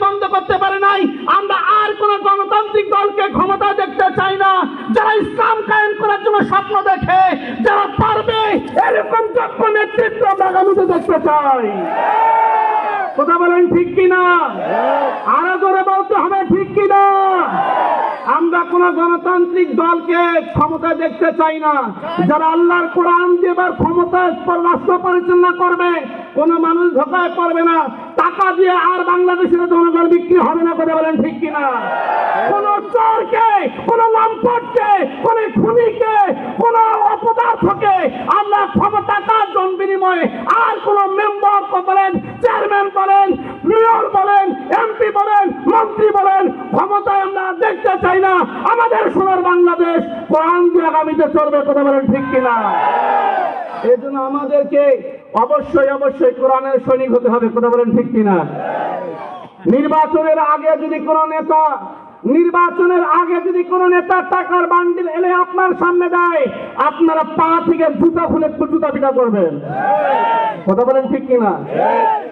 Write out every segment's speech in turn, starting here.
বন্ধ করতে পারে নাই। আমরা আর কোন গণতান্ত্রিক দলকে ক্ষমতা দেখতে চাই না, যারা ইসলাম কায়েম করার জন্য স্বপ্ন দেখে, যারা পারবে এরকম যোগ্য নেতৃত্ব আমরা আগামীতে দেখতে চাই। কথা বলেন ঠিক কিনা? আরো জোরে বলতে হবে ঠিক কিনা? আমরা কোন গণতান্ত্রিক দলকে ক্ষমতা দেখতে চাই না, যারা আল্লাহর কোরআন দিয়ে এবার ক্ষমতায় রাষ্ট্র পরিচালনা করবে। কোন মানুষ ধোকায় পড়বে না, টাকা দিয়ে আর বাংলাদেশের জনগণ বিক্রি হবে না। কথা বলেন ঠিক কিনা? কোন চোরকে, কোন লম্পটকে, কোন খুনিকে, কোন অপদার্থকে আমরা ক্ষমতা কার্যন বিনিময়ে আর কোন মেম্বার বলেন, চেয়ারম্যান বলেন, মেয়র বলেন, এমপি বলেন, মন্ত্রী বলেন, ক্ষমতায় আমরা দেখতে চাই না। আমাদের সোনার বাংলাদেশ কোরআন দিয়ে আগামীতে চলবে। কথা বলেন ঠিক কিনা? এই জন্য আমাদেরকে অবশ্যই অবশ্যই কোরআনের সৈনিক হতে হবে। কথা বলেন ঠিক কিনা? নির্বাচনের আগে যদি কোনো নেতা টাকার বান্ডিল এলে আপনার সামনে দেয়, আপনারা পা থেকে জুতা খুলে জুতা পিটা করবেন। কথা বলেন ঠিক কিনা?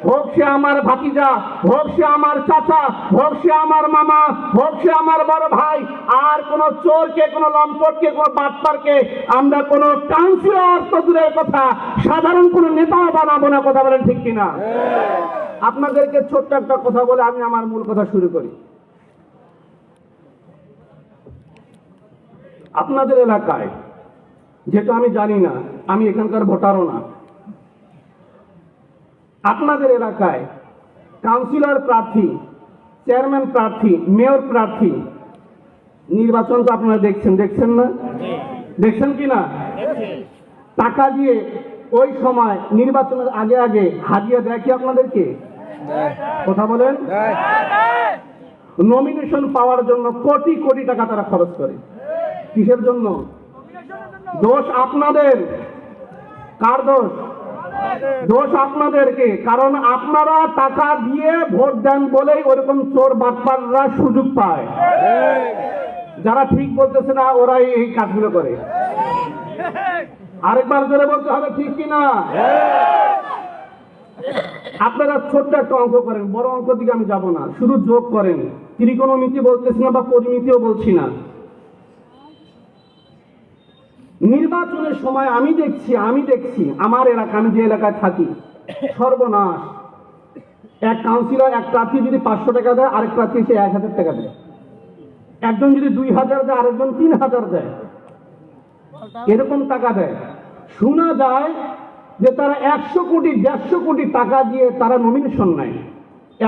হোক সে আমার ভাতিজা, হোক সে আমার চাচা, হোক সে আমার মামা, হোক সে আমার বড় ভাই, আর কোন চোরকে, কোন লম্পটকে, কোন বাটপারকে আমরা কোন কাউন্সিলর তো দূরের কথা, সাধারণ কোন নেতাও বানাবো না। কথা বলেন ঠিক কিনা? আপনাদেরকে ছোট্ট একটা কথা বলে আমি আমার মূল কথা শুরু করি। আপনাদের এলাকায়, যেহেতু আমি জানি না, আমি এখানকার ভোটারও না, আপনাদের এলাকায় কাউন্সিলর প্রার্থী, চেয়ারম্যান প্রার্থী, মেয়র প্রার্থী নির্বাচন তো আপনারা দেখছেন না? দেখছেন কি না? টাকা দিয়ে ওই সময় নির্বাচনের আগে আগে হাদিয়া দেয় কি আপনাদেরকে? কথা বলেন। নমিনেশন পাওয়ার জন্য কোটি কোটি টাকা তারা খরচ করে। কিসের জন্য? দোষ আপনাদের। কার দোষ? দোষ আপনাদেরকে। কারণ আপনারা টাকা দিয়ে ভোট দেন বলেই ওরকম চোর বাটপাররা সুযোগ পায়। যারা ঠিক বলতেছে না ওরাই এই কাজগুলো করে। আরেকবার জোরে বলতে হবে ঠিক কিনা? আপনারা ছোট্ট একটা অঙ্ক করেন, বড় অঙ্ক দিকে আমি যাব না, শুধু যোগ করেন। ত্রিকোণমিতি বলতেছি না বা পরিমিতিও বলছি না। নির্বাচনের সময় আমি দেখছি আমার এলাকা, আমি যে এলাকায় থাকি, সর্বনাশ। এক কাউন্সিলর, এক প্রার্থী যদি 500 টাকা দেয়, আরেক প্রার্থী সে 1000 টাকা দেয়। একজন যদি 2000 দেয়, আরেকজন 3000 দেয়। এরকম টাকা দেয়। শোনা যায় যে তারা 100 কোটি 150 কোটি টাকা দিয়ে তারা নমিনেশন নেয়।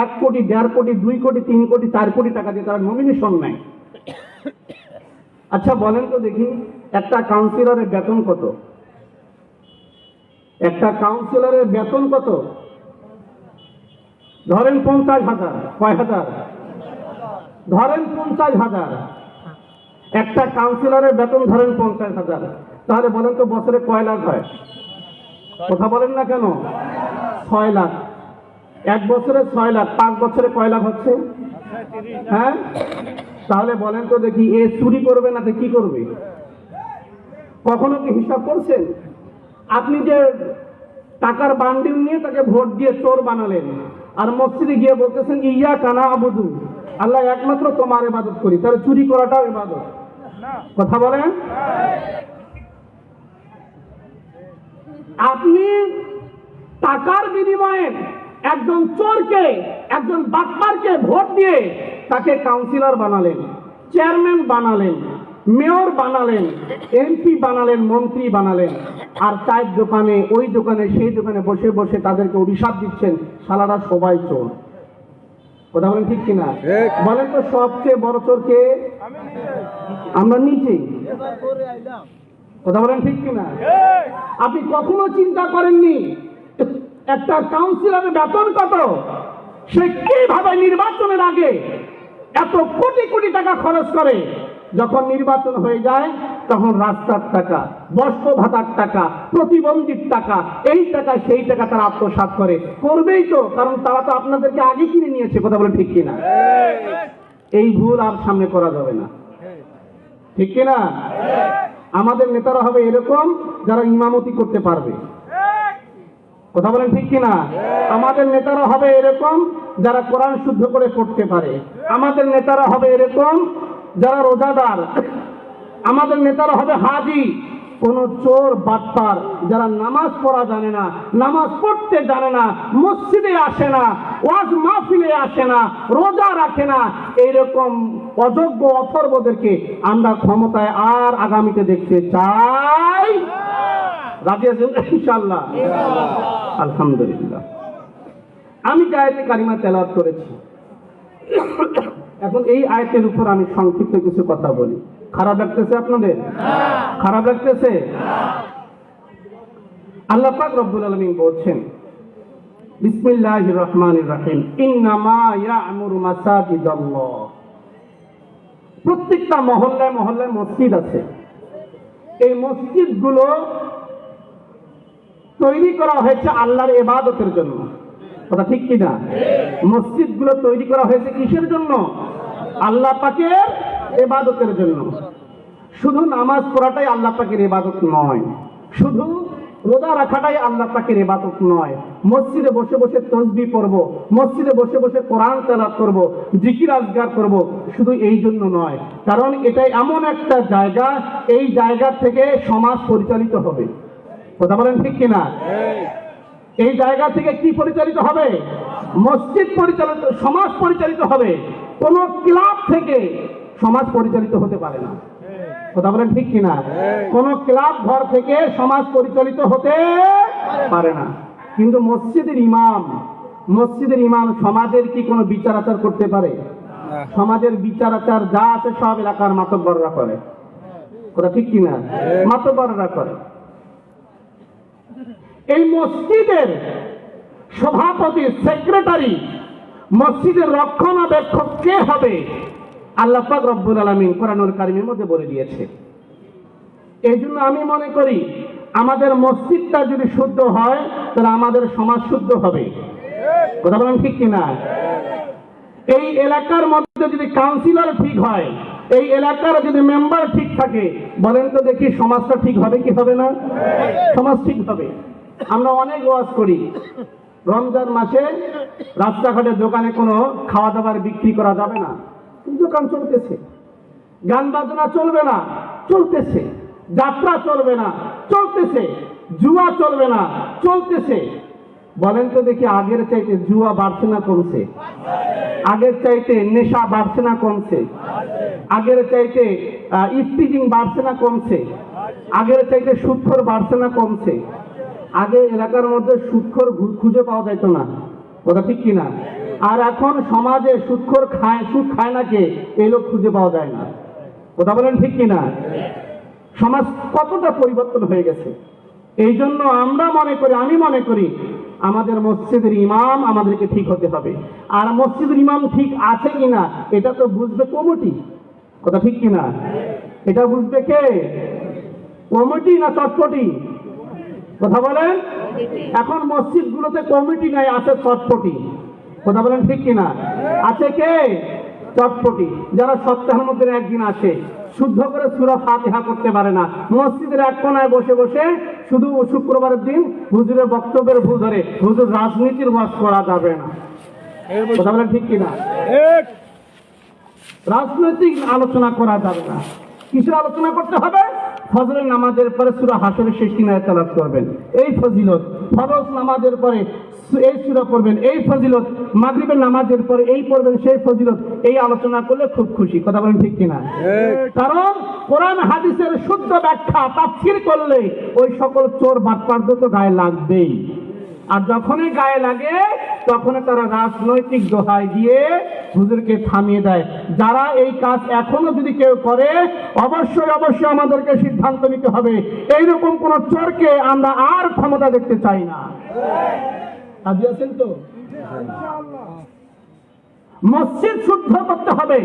1 কোটি 1.5 কোটি 2 কোটি 3 কোটি 4 কোটি টাকা দিয়ে তারা নমিনেশন নেয়। আচ্ছা বলেন তো দেখি, একটা কাউন্সিলরের বেতন কত? একটা কাউন্সিলরের বেতন কত? ধরেন 50,000। কয় হাজার? ধরেন 50,000। একটা কাউন্সিলরের বেতন ধরেন 50,000। তাহলে বলেন তো বছরে কয় লাখ হয়? কথা বলেন না কেন? 6 লাখ। 1 বছরে 6 লাখ, 5 বছরে কয় লাখ হচ্ছে? হ্যাঁ, তাহলে বলেন তো দেখি, এ চুরি করবে না তো কি করবে? কখনো কি হিসাব করছেন? আপনি যে টাকার বান্ডিল নিয়ে তাকে ভোট দিয়ে চোর বানালেন, আর মসজিদে গিয়ে বলতেছেন ইয়াকা না'বুদু, আল্লাহ একমাত্র তোমার ইবাদত করি, তাহলে চুরি করাটাও ইবাদত। কথা বলেন। আপনি টাকার বিনিময়ে একজন চোরকে, একজন বাটপারকে ভোট দিয়ে তাকে কাউন্সিলর বানালেন, চেয়ারম্যান বানালেন, মেয়র বানালেন, এমপি বানালেন, মন্ত্রী বানালেন, আর চায়ের দোকানে, ওই দোকানে, সেই দোকানে বসে বসে তাদেরকে অভিশাপ দিচ্ছেন, শালারা সবাই চোর। কথা বলেন ঠিক কিনা? বলেন তো সবচেয়ে বড় চোর কে? আমরা নিজেই। কথা বলেন ঠিক কিনা? আপনি কখনো চিন্তা করেননি একটা কাউন্সিলরের বেতন কত? সে কিভাবে নির্বাচনের আগে এত কোটি কোটি টাকা খরচ করে, যখন নির্বাচন হয়ে যায় তখন রাস্তার টাকা, বস্ত্র ভাতার টাকা, প্রতিবন্ধীর টাকা, এই টাকা সেই টাকা তারা আত্মসাৎ করবেই তো, কারণ তারা তো আপনাদেরকে আগে কিনে নিয়েছে। কথা বলে ঠিক কিনা? এই ভুল আর সামনে করা যাবে না। ঠিক কিনা? আমাদের নেতারা হবে এরকম যারা ইমামতি করতে পারবে। কথা বলেন ঠিক কিনা? আমাদের নেতারা হবে এরকম যারা কোরআন শুদ্ধ করে পড়তে পারে। আমাদের নেতারা হবে এরকম যারা রোজাদার। আমাদের নেতারা হবে হাজি। কোন চোর বাটপার যারা নামাজ পড়া জানে না, নামাজ পড়তে জানে না, মসজিদে আসে না, ওয়াজ মাহফিলে আসে না, রোজা রাখে না, এইরকম অযোগ্য অথর্বদেরকে আমরা ক্ষমতায় আর আগামীতে দেখতে চাই। রাজি আছেন ইনশাআল্লাহ? আলহামদুলিল্লাহ। আমি যে আয়াতে কারিমা তেলাওয়াত করেছি, এখন এই আয়াতের উপর আমি সংক্ষিপ্ত কিছু কথা বলি। খারাপ লাগতেছে আপনাদের? খারাপ লাগতেছে? আল্লাহ পাক রব্বুল আলামিন বলছেন, বিসমিল্লাহির রহমানির রহিম, ইন্নামা ইয়া'মুরু মাসাজিদাল্লাহ। প্রত্যেকটা মহল্লায় মহল্লায় মসজিদ আছে। এই মসজিদগুলো তৈরি করা হয়েছে আল্লাহর ইবাদতের জন্য। কথা ঠিক কিনা? মসজিদগুলো তৈরি করা হয়েছে কিসের জন্য? আল্লাহ পাকের ইবাদতের জন্য। শুধু নামাজ পড়াটাই আল্লাহ পাকের ইবাদত নয়, শুধু রোজা রাখাটাই আল্লাহ পাকের ইবাদত নয়। মসজিদে বসে বসে তাসবিহ পড়ব, মসজিদে বসে বসে কোরআন তেলাওয়াত করব, জিকির আজকার করব, শুধু এই জন্য নয়। কারণ এটা এমন একটা জায়গা, এই জায়গা থেকে সমাজ পরিচালিত হবে। কথা বলেন ঠিক কিনা? এই জায়গা থেকে কি পরিচালিত হবে? মসজিদ পরিচালিত, সমাজ পরিচালিত হবে। কোন ক্লাব থেকে সমাজ পরিচালিত হতে পারে না। কথা বলেন ঠিক কিনা? কোন ক্লাব ঘর থেকে সমাজ পরিচালিত হতে পারে না। কিন্তু মসজিদের ইমাম সমাজের কি কোনো বিচার আচার করতে পারে? সমাজের বিচার আচার যা আছে সব এলাকার মাতব্বররা করে। কথা ঠিক কিনা? মাতব্বররা করে। এই মসজিদের সভাপতি, সেক্রেটারি, মসজিদের রক্ষণাবেক্ষক কে হবে? আল্লাহ পাক রব্বুল আলামিন কোরআনুল কারীমের মধ্যে বলে দিয়েছে। এই জন্য আমি মনে করি আমাদের মসজিদটা যদি শুদ্ধ হয় তাহলে আমাদের সমাজ শুদ্ধ হবে। কথা বলেন ঠিক কিনা? এই এলাকার মধ্যে যদি কাউন্সিলর ঠিক হয়, এই এলাকার যদি মেম্বার ঠিক থাকে, বলেন তো দেখি সমাজটা ঠিক হবে কি হবে না? সমাজ ঠিক হবে। আমরা অনেক ওয়াজ করি, রমজান মাসে রাস্তাঘাটের দোকানে কোনো খাওয়া দাবার বিক্রি করা যাবে না, দোকান চলতেছে। গান বাজনা চলবে না, চলতেছে। যাত্রা চলবে না, চলতেছে। জুয়া চলবে না, চলতেছে। বলেন তো দেখি আগের চাইতে জুয়া বাড়ছে না কমছে? আগের চাইতে নেশা বাড়ছে না কমছে? আগের চাইতে ইফটিজিং বাড়ছে না কমছে? আগের চাইতে সুদখোর বাড়ছে না কমছে? আগে এলাকার মধ্যে সুদখোর খুঁজে পাওয়া যাইত না। কথা ঠিক কিনা? আর এখন সমাজে সুদখোর খায়, সুদ খায় না কে, এই লোক খুঁজে পাওয়া যায় না। কথা বলেন ঠিক কিনা? সমাজ কতটা পরিবর্তন হয়ে গেছে। এই জন্য আমরা মনে করি, আমি মনে করি আমাদের মসজিদের ইমাম আমাদেরকে ঠিক হতে হবে। আর মসজিদের ইমাম ঠিক আছে কিনা এটা তো বুঝবে কমিটি। কথা ঠিক কিনা? এটা বুঝবে কে? কমিটি না চটপটি? কথা বলেন। এখন মসজিদগুলোতে কমিটি নাই, আছে চটপটি। কথা বলেন ঠিক কিনা? আছে কে? চটপটি। যারা সপ্তাহের মধ্যে একদিন আসে, শুদ্ধ করে সূরা ফাতিহা করতে পারে না, মসজিদের এক কোনায় বসে বসে শুধু শুক্রবারের দিন হুজুরের বক্তব্যের ভুল ধরে, হুজুর রাজনীতির ওয়াজ করা যাবে না। কথা বলেন ঠিক কিনা? রাজনৈতিক আলোচনা করা যাবে না। কিসের আলোচনা করতে হবে? ফজরের নামাজের পরে সূরা হাসরের শেষ 3 আয়াত তেলাওয়াত করবেন, এই ফজিলত। ফরজ নামাজের পরে এই সূরা পড়বেন, এই ফজিলত। মাগরিবের নামাজের পরে এই পড়বেন, সেই ফজিলত। এই আলোচনা করলে খুব খুশি। কথা বলেন ঠিক কিনা? কারণ কোরআন হাদিসের শুদ্ধ ব্যাখ্যা তাফসীর করলে ওই সকল চোর বাটপারদের তো গায়ে লাগবেই। আর যখনই গায়ে লাগে তখন তারা রাজনৈতিক দোহাই দিয়ে হুজুরকে থামিয়ে দেয়। যারা এই কাজ এখনো যদি কেউ করে, অবশ্যই অবশ্যই আমাদেরকে সিদ্ধান্ত নিতে হবে, এইরকম কোন চোরকে আমরা আর ক্ষমতা দেখতে চাই না। রাজি আছেন তো? মসজিদ শুদ্ধ করতে হবে।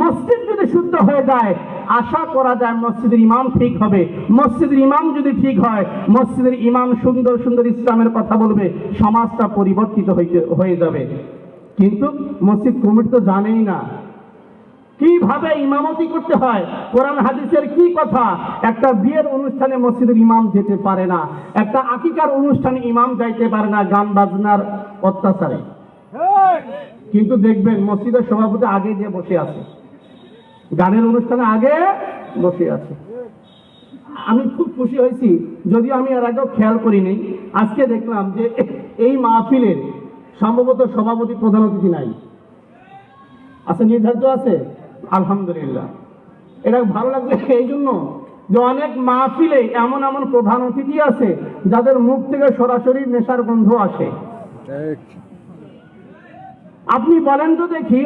মসজিদ যদি শুদ্ধ হয়ে যায়, আশা করা যায় মসজিদের ইমাম ঠিক হবে। মসজিদের ইমাম যদি ঠিক হয়, মসজিদের ইমাম সুন্দর সুন্দর ইসলামের কথা বলবে, সমাজটা পরিবর্তিত হয়ে যাবে। কিন্তু মসজিদ কমিটি তো জানেই না কিভাবে ইমামতি করতে হয়, কোরআন হাদিসের কি কথা। একটা বিয়ের অনুষ্ঠানে মসজিদের ইমাম যেতে পারে না, একটা আকিকার অনুষ্ঠানে ইমাম যাইতে পারে না, গান বাজনার অত্যাচারে। কিন্তু দেখবেন মসজিদের সভাপতি আগে যে বসে আছে, গানের অনুষ্ঠানে আগে বসে আছে। আমি খুব খুশি হয়েছি, যদিও আমি এর আগেও খেয়াল করিনি, আজকে দেখলাম যে এই মাহফিলের সম্ভবত সভাপতি প্রধান অতিথি নাই, আছে নির্ধারিত আছে। আলহামদুলিল্লাহ, এটা ভালো লাগছে এই জন্য যে অনেক মাহফিলে এমন এমন প্রধান অতিথি আছে যাদের মুখ থেকে সরাসরি নেশার গন্ধ আসে। আপনি বলেন তো দেখি,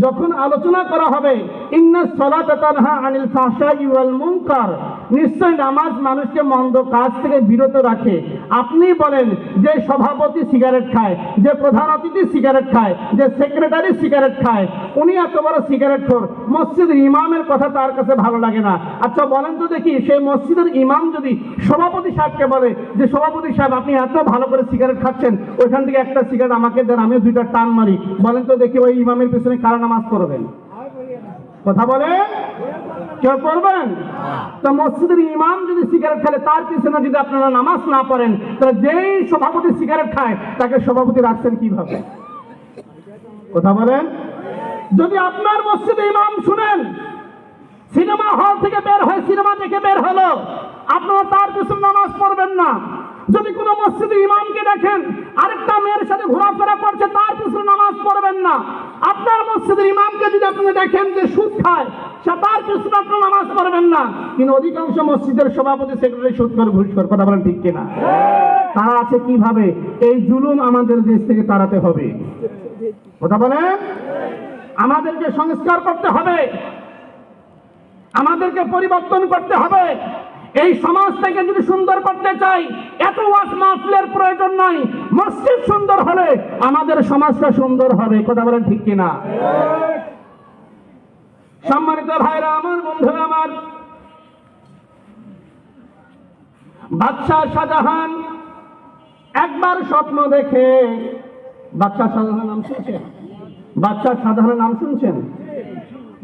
যখন আলোচনা করা হবে ইন্নাস সালাতা তানহা আনিল ফাহশাই ওয়াল মুনকার, নিশ্চয় নামাজ মানুষকে মন্দ কাজ থেকে বিরত রাখে। আপনি বলেন যে সভাপতি সিগারেট খায়, যে প্রধান অতিথি সিগারেট খায়, যে সেক্রেটারি সিগারেট খায়, উনি এত বড় সিগারেট খোর, মসজিদের ইমামের কথা তার কাছে ভালো লাগে না। আচ্ছা বলেন তো দেখি, সেই মসজিদের ইমাম যদি সভাপতি সাহেবকে বলে যে সভাপতি সাহেব আপনি এত ভালো করে সিগারেট খাচ্ছেন, ওইখান থেকে একটা সিগারেট আমাকে দেন, আমিও দুইটা টান মারি, বলেন তো দেখি ওই ইমামের পিছনে কারা নামাজ পড়বেন? কথা বলে কেউ পড়বেন? তো মসজিদের ইমাম যদি সিগারেট খেলে তার পিছনে যদি আপনারা নামাজ না পড়েন, তাহলে যেই সভাপতি সিগারেট খায় তাকে সভাপতি রাখছেন কিভাবে? কথা বলেন। যদি আপনার মসজিদে ইমাম শুনেন সিনেমা হল থেকে বের হয়ে সিনেমা দেখে বের হলো, আপনারা তার পিছনে নামাজ পড়বেন না। যদি কোনো মসজিদে ইমামকে দেখেন আরেকটা মেয়ের সাথে ঘোরাফেরা করছে, তার পিছনে নামাজ পড়বেন না। আপনার মসজিদের ইমামকে যদি আপনি দেখেন যে সুদ খায়, তার পিছনে আপনার নামাজ পড়বেন না। কিন্তু অধিকাংশ মসজিদের সভাপতি সেক্রেটারি সুদ করে ঘুষ করে, কথা বলেন ঠিক কিনা? তারা আছে কিভাবে? এই জুলুম আমাদের দেশ থেকে তাড়াতে হবে। কথা বলেন। আমাদেরকে সংস্কার করতে হবে, আমাদেরকে পরিবর্তন করতে হবে। এই সমাজটাকে যদি সুন্দর করতে চাই, এত ওয়াজ মাহফিলের প্রয়োজন নাই। মসজিদ সুন্দর হলে আমাদের সমাজটা সুন্দর হবে। কথা বলেন ঠিক কিনা? সম্মানিত ভাইরা আমার, বন্ধুরা আমার, বাদশাহ শাহজাহান একবার স্বপ্ন দেখে, বাদশাহ শাহজাহানের নাম শুনছেন? বাদশাহ শাহজাহানের নাম শুনছেন?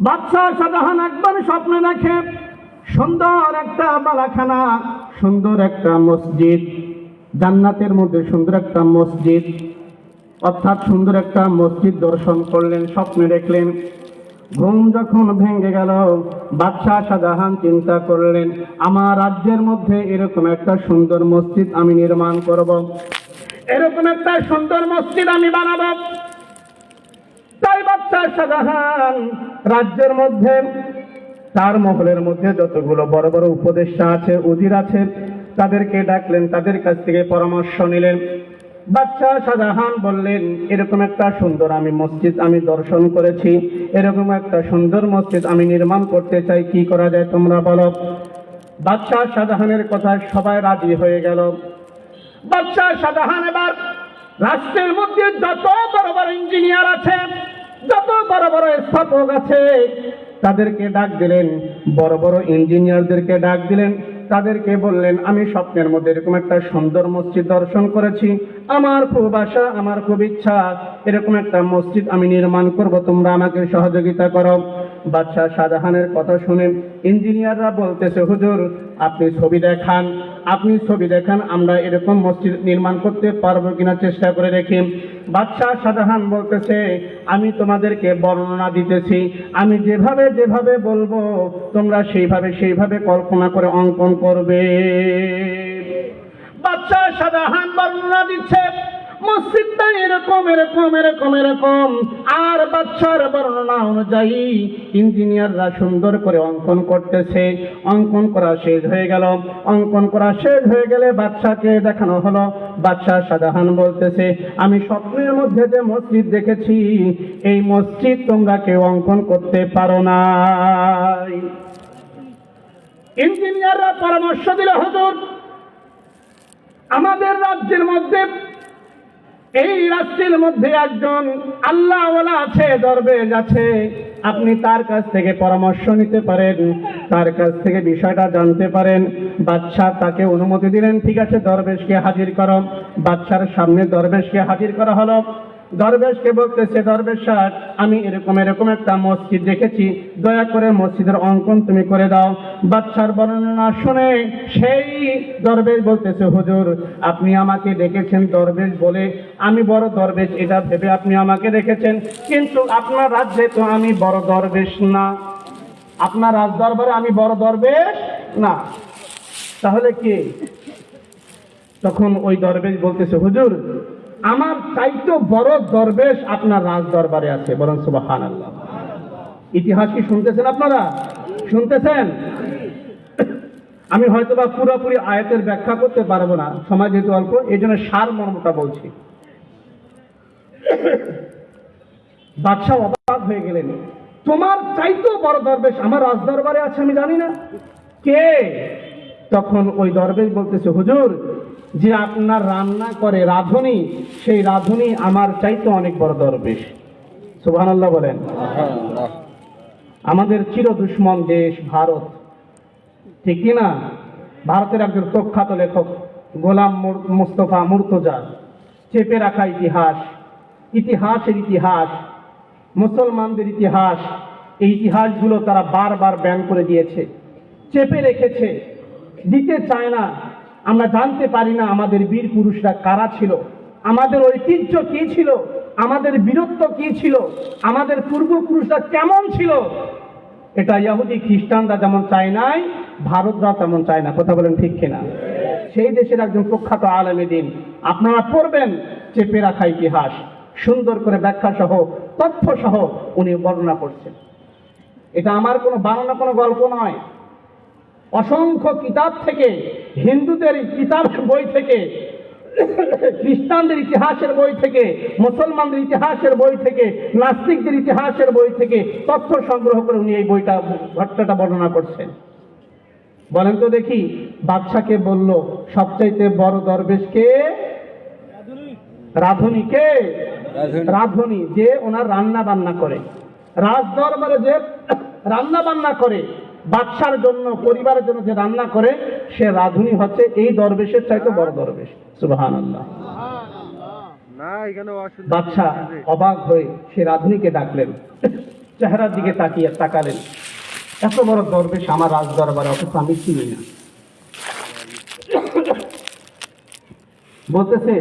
বাদশাহ শাহজাহান একবার স্বপ্ন দেখে সুন্দর একটা বালাখানা, সুন্দর একটা মসজিদ, জান্নাতের মধ্যে সুন্দর একটা মসজিদ, অর্থাৎ সুন্দর একটা মসজিদ দর্শন করলেন, স্বপ্নে দেখলেন। ঘুম যখন ভেঙে গেল, বাদশাহ শাহজাহান চিন্তা করলেন আমার রাজ্যের মধ্যে এরকম একটা সুন্দর মসজিদ আমি নির্মাণ করব, এরকম একটা সুন্দর মসজিদ আমি বানাবো। তাই বাদশাহ শাহজাহান রাজ্যের মধ্যে, তার মহলের মধ্যে যতগুলো বড় বড় উপদেষ্টা আছে, উজির আছে, তাদেরকে ডাকলেন, তাদের কাছ থেকে পরামর্শ নিলেন। বাদশাহ শাহজাহান বললেন এরকম একটা সুন্দর আমি মসজিদ আমি দর্শন করেছি, এরকম একটা সুন্দর মসজিদ আমি নির্মাণ করতে চাই, কি করা যায় তোমরা বলো। বাদশাহ শাহজাহানের কথা সবাই রাজি হয়ে গেল। বাদশাহ শাহজাহান এবার রাষ্ট্রের মধ্যে যত বড় বড় ইঞ্জিনিয়ার আছে, যত বড় বড় স্থাপক আছে, তাদেরকে ডাক দিলেন, বড় বড় ইঞ্জিনিয়ারদেরকে ডাক দিলেন। তাদেরকে বললেন আমি স্বপ্নের মধ্যে এরকম একটা সুন্দর মসজিদ দর্শন করেছি, আমার খুব আশা, আমার খুব ইচ্ছা এরকম একটা মসজিদ আমি নির্মাণ করব, তোমরা আমাকে সহযোগিতা করো। বাদশাহ শাহজাহানের কথা শুনে ইঞ্জিনিয়াররা বলতেছে হুজুর আপনি ছবি দেখান, আপনি ছবি দেখান, আমরা এরকম মসজিদ নির্মাণ করতে পারবো কিনা চেষ্টা করে দেখি। বাদশাহ শাহজাহান বলতেছে আমি তোমাদেরকে বর্ণনা দিতেছি, আমি যেভাবে যেভাবে বলবো তোমরা সেইভাবে কল্পনা করে অঙ্কন করবে। বাদশাহ শাহজাহান বর্ণনা দিচ্ছে মসজিদটা এরকম এরকম এরকম এরকম, আর বাদশার বর্ণনা অনুযায়ী ইঞ্জিনিয়াররা সুন্দর করে অঙ্কন করতেছে। অঙ্কন করা শেষ হয়ে গেল, অঙ্কন করা শেষ হয়ে গেলে বাদশাকে দেখানো হলো। বাদশাহ শাহজাহান বলতেছে আমি স্বপ্নের মধ্যে যে মসজিদ দেখেছি, এই মসজিদ তোমরা কেউ অঙ্কন করতে পারো না। ইঞ্জিনিয়াররা পরামর্শ দিল হুজুর আমাদের রাজ্যের মধ্যে, এই রাষ্ট্রের মধ্যে একজন আল্লাহওয়ালা আছে, দরবেশ আছে, আপনি তার কাছ থেকে পরামর্শ নিতে পারেন, তার কাছ থেকে বিষয়টা জানতে পারেন। বাদশাহ তাকে অনুমতি দিলেন, ঠিক আছে দরবেশকে হাজির করো। বাদশার সামনে দরবেশকে হাজির করা হলো। দরবেশকে বলতেছে, দরবেশ সাহেব, আমি এরকম এরকম একটা মসজিদ দেখেছি, দয়া করে মসজিদের অঙ্কন তুমি করে দাও। বাদশার বর্ণনা শুনে সেই দরবেশ বলতেছে, হুজুর আপনি আমাকে ডেকেছেন দরবেশ বলে, আমি বড় দরবেশ এটা ভেবে আপনি আমাকে ডেকেছেন, কিন্তু আপনার রাজ্যে তো আমি বড় দরবেশ না, আপনার রাজ দরবারে আমি বড় দরবেশ না, তাহলে কি? তখন ওই দরবেশ বলতেছে, হুজুর আমার চাইতো বড় দরবেশ আপনার রাজ দরবারে আছে, বলেন সুবহানাল্লাহ। ইতিহাস কি শুনতেছেন আপনারা? শুনতেছেন? আমি হয়তোবা পুরোপুরি আয়াতের ব্যাখ্যা করতে পারবো না, সময় যেহেতু অল্প, এই জন্য সার মর্মটা বলছি। বাদশাহ অবাক হয়ে গেলেন, তোমার চাইতো বড় দরবেশ আমার রাজ দরবারে আছে, আমি জানি না কে? তখন ওই দরবেশ বলতেছে, হুজুর যে আপনার রান্না করে রাঁধুনি, সেই রাঁধুনি আমার চাইতো অনেক বড় দরবেশ। সুবহানাল্লাহ বলেন। আমাদের চির দুশ্মন দেশ ভারত, ঠিক কিনা? ভারতের একজন প্রখ্যাত লেখক গোলাম মুস্তফা মুর্তজা চেপে রাখা ইতিহাস, ইতিহাসের ইতিহাস, মুসলমানদের ইতিহাস, এই ইতিহাসগুলো তারা বারবার ব্যান করে দিয়েছে, চেপে রেখেছে, দিতে চায় না। আমরা জানতে পারি না আমাদের বীর পুরুষরা কারা ছিল, আমাদের ঐতিহ্য কি ছিল, আমাদের বীরত্ব কি ছিল, আমাদের পূর্বপুরুষরা কেমন ছিল। এটা ইহুদি খ্রিস্টানরা যেমন চায় নাই, ভারতরা তেমন চায় না। কথা বলেন ঠিক কিনা? সেই দেশের একজন প্রখ্যাত আলেমে দ্বীন, আপনারা পড়বেন চেপে রাখা ইতিহাস, সুন্দর করে ব্যাখ্যা সহ তথ্য সহ উনি বর্ণনা করছেন। এটা আমার কোনো বানানো কোনো গল্প নয়, অসংখ্য কিতাব থেকে, হিন্দুদের কিতাব বই থেকে, খ্রিস্টানদের ইতিহাসের বই থেকে, মুসলমানদের ইতিহাসের বই থেকে, নাস্তিকদের ইতিহাসের বই থেকে তথ্য সংগ্রহ করে উনি এই বইটা ঘটনাটা বর্ণনা করছেন। বলেন তো দেখি, বাদশাকে বলল সবচাইতে বড় দরবেশকে? রাঁধুনিকে? রাঁধুনি যে ওনার রান্না বান্না করে, রাজ দরবারে যে রান্না বান্না করে, বাদশার জন্য পরিবারের জন্য যে রান্না করে, সে রাঁধুনি হচ্ছে এই দরবেশের চাইতে বড় দরবেশ। সুবহানাল্লাহ। বাদশা অবাক হয়ে সে রাঁধুনিকে ডাকলেন, চেহারার দিকে তাকালেন, এত বড় দরবেশ আমার রাজ দরবারে, অথচ আমি চিনি না। বলতেছে,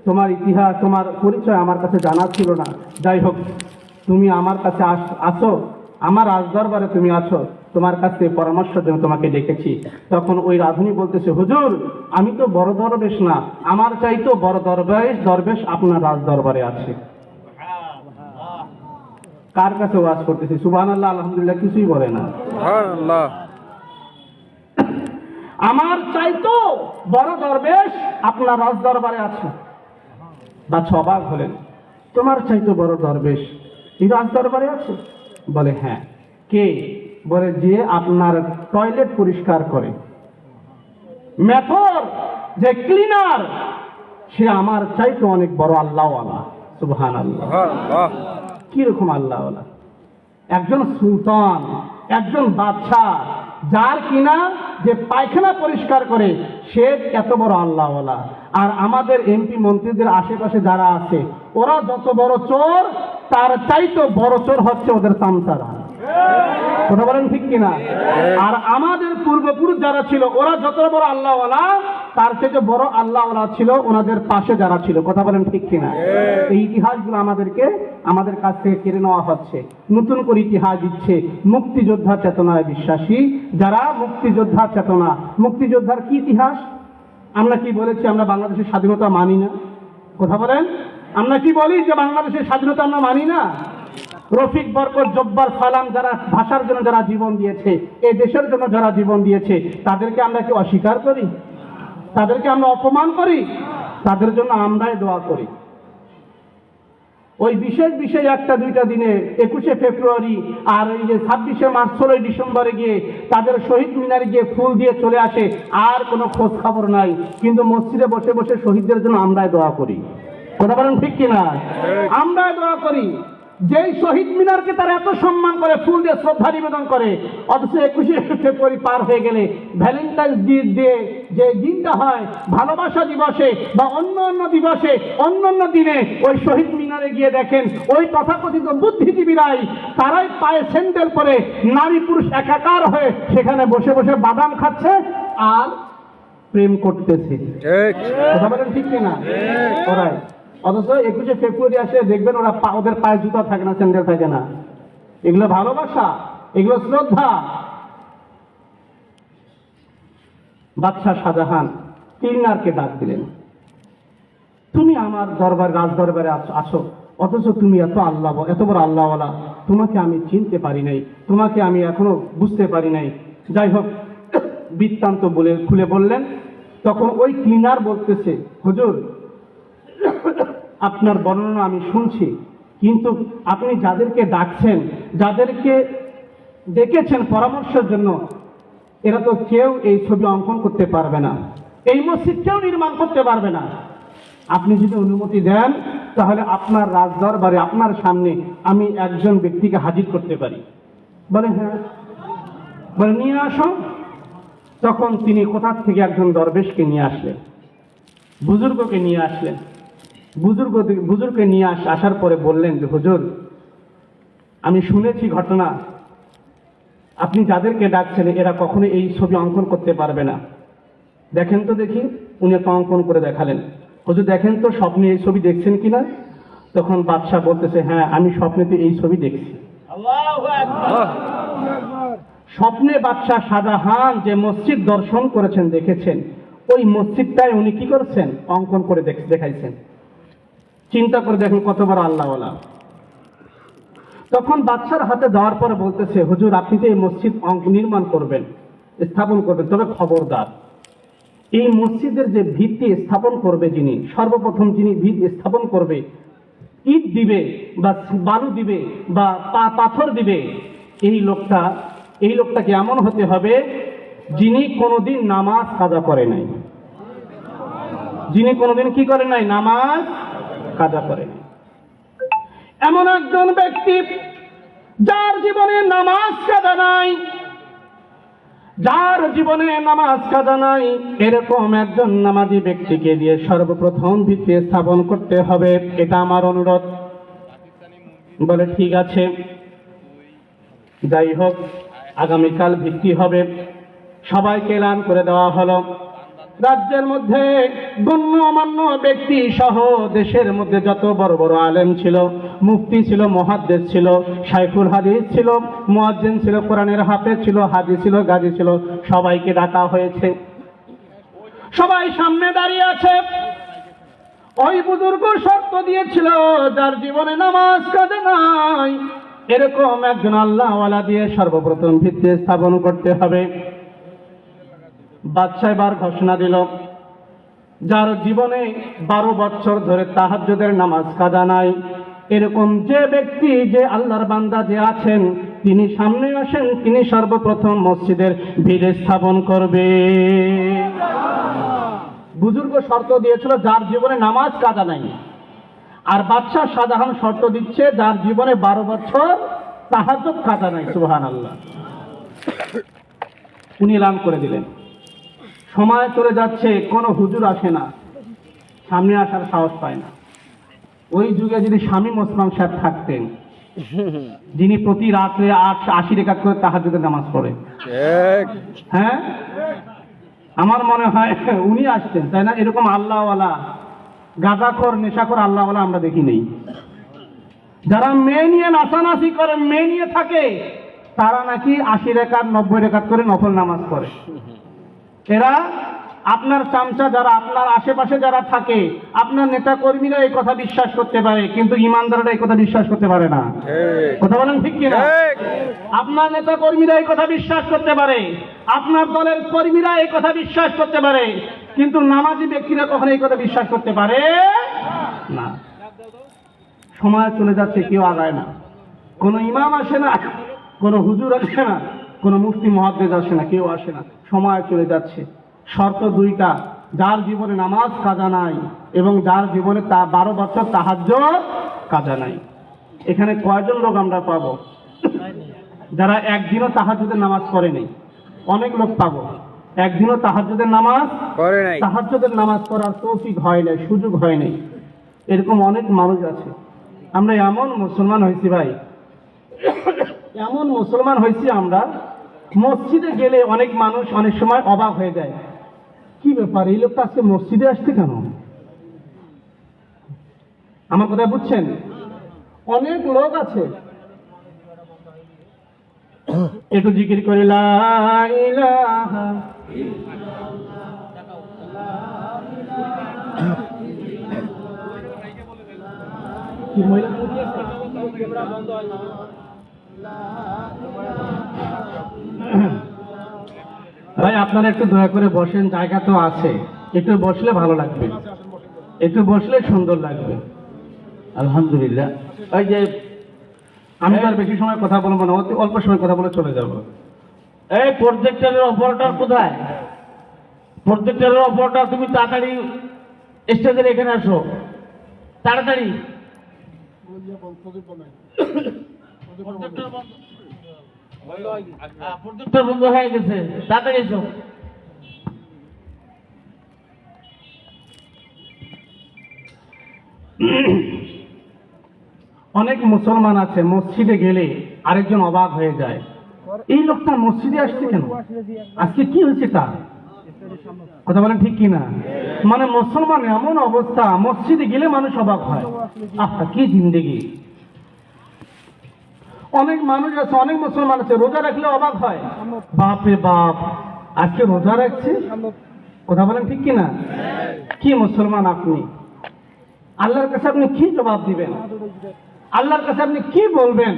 তোমার ইতিহাস, তোমার পরিচয় আমার কাছে জানা ছিল না, যাই হোক তুমি আমার কাছে আসো, আমার রাজ দরবারে তুমি আছো, তোমার কাছে পরামর্শের জন্য তোমাকে ডেকেছি। তখন ওই রাঁধুনি বলতেছে, হুজুর আমি তো বড় দরবেশ না, আমার চাইতো বড় দরবেশ আপনার রাজ দরবারে আছে। কার কাছে ওয়াজ করতেছি? সুবহানাল্লাহ, আলহামদুলিল্লাহ কিছুই বলে না। আমার চাইতো বড় দরবেশ আপনার রাজ দরবারে আছে। বাদশা অবাক হলেন, তোমার চাইতো বড় দরবেশ এই রাজ দরবারে আছে? বলে হ্যাঁ। কে? বলে যে আপনার টয়লেট পরিষ্কার করে, মেথর যে ক্লিনার, সে আমার চাইতো অনেক বড় আল্লাহওয়ালা। সুবহানাল্লাহ। কিরকম আল্লাহওয়ালা? একজন সুলতান, একজন বাদশাহ, যার কিনা যে পায়খানা পরিষ্কার করে, সে এত বড় আল্লাহওয়ালা। আর আমাদের এমপি মন্ত্রীদের আশেপাশে যারা আছে, ওরা যত বড় চোর, তার চাইতো বড় চোর হচ্ছে ওদের চামচারা। কথা বলেন ঠিক কিনা? আর আমাদের পূর্বপুরুষ যারা ছিল, ওরা যত বড় আল্লাহওয়ালা, তার চেয়ে বড় আল্লাহওয়ালা ছিল ওনাদের পাশে যারা ছিল। কথা বলেন ঠিক কিনা? এই ইতিহাসগুলো আমাদের কাছ থেকে কেড়ে নেওয়া হচ্ছে, নতুন করে ইতিহাস দিচ্ছে মুক্তিযোদ্ধা চেতনায় বিশ্বাসী যারা। মুক্তিযোদ্ধা চেতনা, মুক্তিযোদ্ধার কি ইতিহাস? আমরা কি বলেছি? আমরা বাংলাদেশের স্বাধীনতা মানি না। কথা বলেন, আমরা কি বলি যে বাংলাদেশের স্বাধীনতা আমরা মানি না? রফিক, বরকত, জব্বার, সালাম যারা ভাষার জন্য যারা জীবন দিয়েছে, এই দেশের জন্য যারা জীবন দিয়েছে, তাদেরকে আমরা কি অস্বীকার করি? তাদেরকে আমরা অপমান করি? তাদের জন্য আমরাই দোয়া করি। ওই বিশেষ একটা দুইটা দিনে 21শে ফেব্রুয়ারি আর এই যে 26শে মার্চ, 16ই ডিসেম্বরে গিয়ে তাদের শহীদ মিনারে গিয়ে ফুল দিয়ে চলে আসে, আর কোনো খোঁজ খবর নাই। কিন্তু মসজিদে বসে বসে শহীদদের জন্য আমরাই দোয়া করি। কথা বলেন ঠিক কিনা? আমরাই দোয়া করি। যেই শহীদ মিনারকে তারা এত সম্মান করে, ফুল দিয়ে শ্রদ্ধা নিবেদন করে, অথচ 21শে ফেব্রুয়ারি পার হয়ে গেলে ভ্যালেন্টাইন্স ডে যে দিনটা হয় ভালোবাসা দিবসে বা অন্য অন্য দিবসে, অন্য অন্য দিনে ওই শহীদ মিনারে গিয়ে দেখেন ওই তথাকথিত বুদ্ধিজীবীরাই তারাই পায়ে স্যান্ডেল পরে নারী পুরুষ একাকার হয়ে সেখানে বসে বসে বাদাম খাচ্ছে আর প্রেম করতেছে। কথা বলেন ঠিক কিনা? ওরাই। অথচ 21শে ফেব্রুয়ারি আসে দেখবেন ওরা ওদের পায়ে জুতা থাকে না, স্যান্ডেল থাকে না। এগুলো ভালোবাসা, এগুলো শ্রদ্ধা। বাদশাহ শাহজাহান কিন্নারকে ডাক দিলেন, তুমি আমার দরবার, রাজ দরবারে আছো, অথচ তুমি এত আল্লাহ, এত বড় আল্লাহওয়ালা, তোমাকে আমি চিনতে পারি নাই, তোমাকে আমি এখনো বুঝতে পারি নাই। যাই হোক, বৃত্তান্ত বলে খুলে বললেন। তখন ওই ক্লিনার বলতেছে, হুজুর আপনার বর্ণনা আমি শুনছি, কিন্তু আপনি যাদেরকে ডাকছেন, যাদেরকে ডেকেছেন পরামর্শের জন্য, এরা তো কেউ এই ছবি অঙ্কন করতে পারবে না, এই মসজিদ কেউ নির্মাণ করতে পারবে না। আপনি যদি অনুমতি দেন তাহলে আপনার রাজদরবারে আপনার সামনে আমি একজন ব্যক্তিকে হাজির করতে পারি। বলে হ্যাঁ, বলে নিয়ে আসো। তখন তিনি কোথার থেকে একজন দরবেশকে নিয়ে আসলেন, বুজুর্গকে নিয়ে আসলেন। বুজুর্গকে নিয়ে আসার পরে বললেন যে হুজুর, আমি শুনেছি ঘটনা, আপনি যাদেরকে ডাকছেন এরা কখনো এই ছবি অঙ্কন করতে পারবে না, দেখেন তো দেখি। উনি একটা অঙ্কন করে দেখালেন। হুজুর দেখেন তো স্বপ্নে এই ছবি দেখছেন কিনা? তখন বাদশাহ বলতেছে, হ্যাঁ আমি স্বপ্নেতে এই ছবি দেখছি। স্বপ্নে বাদশাহ শাহজাহান যে মসজিদ দর্শন করেছেন, দেখেছেন, ওই মসজিদটাই উনি কি করেছেন? অঙ্কন করে দেখাইছেন। চিন্তা করে দেখেন কত বড় আল্লাহওয়ালা। তখন বাদশার হাতে দেওয়ার পরে বলতেছে, হুজুর আপনি যে এই মসজিদ নির্মাণ করবেন, স্থাপন করবেন, তবে খবরদার, এই মসজিদের যে ভিত্তি স্থাপন করবে, যিনি সর্বপ্রথম যিনি ভিত স্থাপন করবে, ইট দিবে বা বালু দিবে বা পাথর দিবে, এই লোকটাকে এমন হতে হবে যিনি কোনোদিন নামাজ কাজা করে নাই, যিনি কোনোদিন কি করে নাই? নামাজ কাজা করে নাই। এমন একজন ব্যক্তি যার জীবনে নামাজ কাজা নাই, যার জীবনে নামাজ কাজা নাই, এরকম একজন নামাজি ব্যক্তিকে দিয়ে সর্বপ্রথম ভিত্তি স্থাপন করতে হবে, এটা আমার অনুরোধ। বলে ঠিক আছে, যাই হোক, আগামীকাল ভিত্তি হবে। সবাইকে এলান করে দেওয়া হলো। রাজ্যের মধ্যে গণ্যমান্য ব্যক্তি সহ দেশের মধ্যে যত বড় বড় আলেম ছিল, মুফতি ছিল, মুহাদ্দিস ছিল, শাইখুল হাদিস ছিল, মুয়াজ্জিন ছিল, কোরআনের হাফেজ ছিল, হাজি ছিল, গাজী ছিল, সবাইকে ডাকা হয়েছে। সবাই সামনে দাঁড়িয়ে আছে। ওই বুজুর্গ শর্ত দিয়েছিল, যার জীবনে নামাজ কাজে নাই, এরকম একজন আল্লাহওয়ালা দিয়ে সর্বপ্রথম ভিত্তি স্থাপন করতে হবে। বাদশাহ এবার ঘোষণা দিল, যার জীবনে 12 বছর ধরে তাহাজ্জুদের নামাজ কাজা নাই, এরকম যে ব্যক্তি, যে আল্লাহর বান্দা যে আছেন, তিনি সামনে আসেন, তিনি সর্বপ্রথম মসজিদের ভিড় স্থাপন করবে। বুজুর্গ শর্ত দিয়েছিল যার জীবনে নামাজ কাজা নাই, আর বাদশাহ শাহজাহান শর্ত দিচ্ছে যার জীবনে 12 বছর তাহাজ্জুদ কাজা নাই। সুবহানাল্লাহ। উনি এলান করে দিলেন। সময় চলে যাচ্ছে, কোনো হুজুর আসে না, সামনে আসার সাহস পায় না। ওই যুগে যদি শামীম ওসমান সাহেব থাকতেন, যিনি প্রতি রাত্রে 80 রাকাত করে তাহাজ্জুদের নামাজ পড়ে, হ্যাঁ, আমার মনে হয় উনি আসতেন, তাই না? এরকম আল্লাহওয়ালা, গাঁজাখোর, নেশাখোর আল্লাহওয়ালা আমরা দেখি নেই। যারা মেয়ে নিয়ে নাচানাচি করে, মেয়ে নিয়ে থাকে, তারা নাকি 80 রাকাত 90 রাকাত করে নফল নামাজ পড়ে। এরা আপনার চামচা, যারা আপনার আশেপাশে যারা থাকে, আপনার নেতা কর্মীরা এই কথা বিশ্বাস করতে পারে, কিন্তু ইমানদাররা এই কথা বিশ্বাস করতে পারে না। কথা বলেন ঠিক কিনা? আপনার নেতা কর্মীরা এই কথা বিশ্বাস করতে পারে, আপনার দলের কর্মীরা এই কথা বিশ্বাস করতে পারে, কিন্তু নামাজি ব্যক্তিরা কখনো এই কথা বিশ্বাস করতে পারে না। সময় চলে যাচ্ছে, কেউ আগায় না, কোনো ইমাম আসে না, কোনো হুজুর আসে না, কোনো মুফতি মুহাদ্দিস আসে না, কেউ আসে না। সময় চলে যাচ্ছে। শর্ত দুইটা, যার জীবনে নামাজ কাজা নাই এবং যার জীবনে 12 বছর তাহাজ্জুদ কাজা নাই। এখানে কয়জন লোক আমরা পাবো যারা একদিনও তাহাজ্জুদের নামাজ পড়েনি? অনেক লোক পাবো একদিনও তাহাজ্জুদের নামাজ পড়ে নাই। তাহাজ্জুদের নামাজ পড়ার তৌফিক হয় নাই, সুযোগ হয় নাই। এরকম অনেক মানুষ আছে। আমরা এমন মুসলমান হয়েছি ভাই, এমন মুসলমান হয়েছি আমরা, মসজিদে গেলে অনেক মানুষ অনেক সময় অবাক হয়ে যায়, কি ব্যাপার এই লোকটা আজকে মসজিদে আসছে কেন? আমার কথা বুঝছেন? অনেক লোক আছে একটু জিকির করে লা ইলাহা কি মহিলা ভাই আপনারা একটু দয়া করে বসেন, জায়গা তো আছে, একটু বসলে ভালো লাগবে, একটু বসলে সুন্দর লাগবে। আলহামদুলিল্লাহ। ওই যে আমি তো আর বেশি সময় কথা বলবো না, অতি অল্প সময় কথা বলে চলে যাব। এই প্রজেক্টরের অপারেটর কোথায়? প্রজেক্টরের অপারেটর, তুমি তাড়াতাড়ি স্টেজের এখানে আসো, তাড়াতাড়ি। প্রজেক্টর বন্ধ হয়ে গেছে, তাড়াতাড়ি এসো। অনেক মুসলমান আছে মসজিদে গেলে আরেকজন অবাক হয়ে যায়, এই লোকটা মসজিদে আসছে কেন, আজকে কি হয়েছে তার? কথা বলেন ঠিক কিনা? মানে মুসলমান এমন অবস্থা, মসজিদে গেলে মানুষ অবাক হয়, আহা কি জিন্দেগি। অনেক মানুষ আছে, অনেক মুসলমান আছে রোজা রাখলে অবাক হয়, বাপ রে বাপ আজকে রোজা রাখছে। কথা বলেন ঠিক কিনা? কি মুসলমান আপনি? আল্লাহর কাছে আপনি কি জবাব দিবেন? আল্লাহর কাছে আপনি কি বলবেন?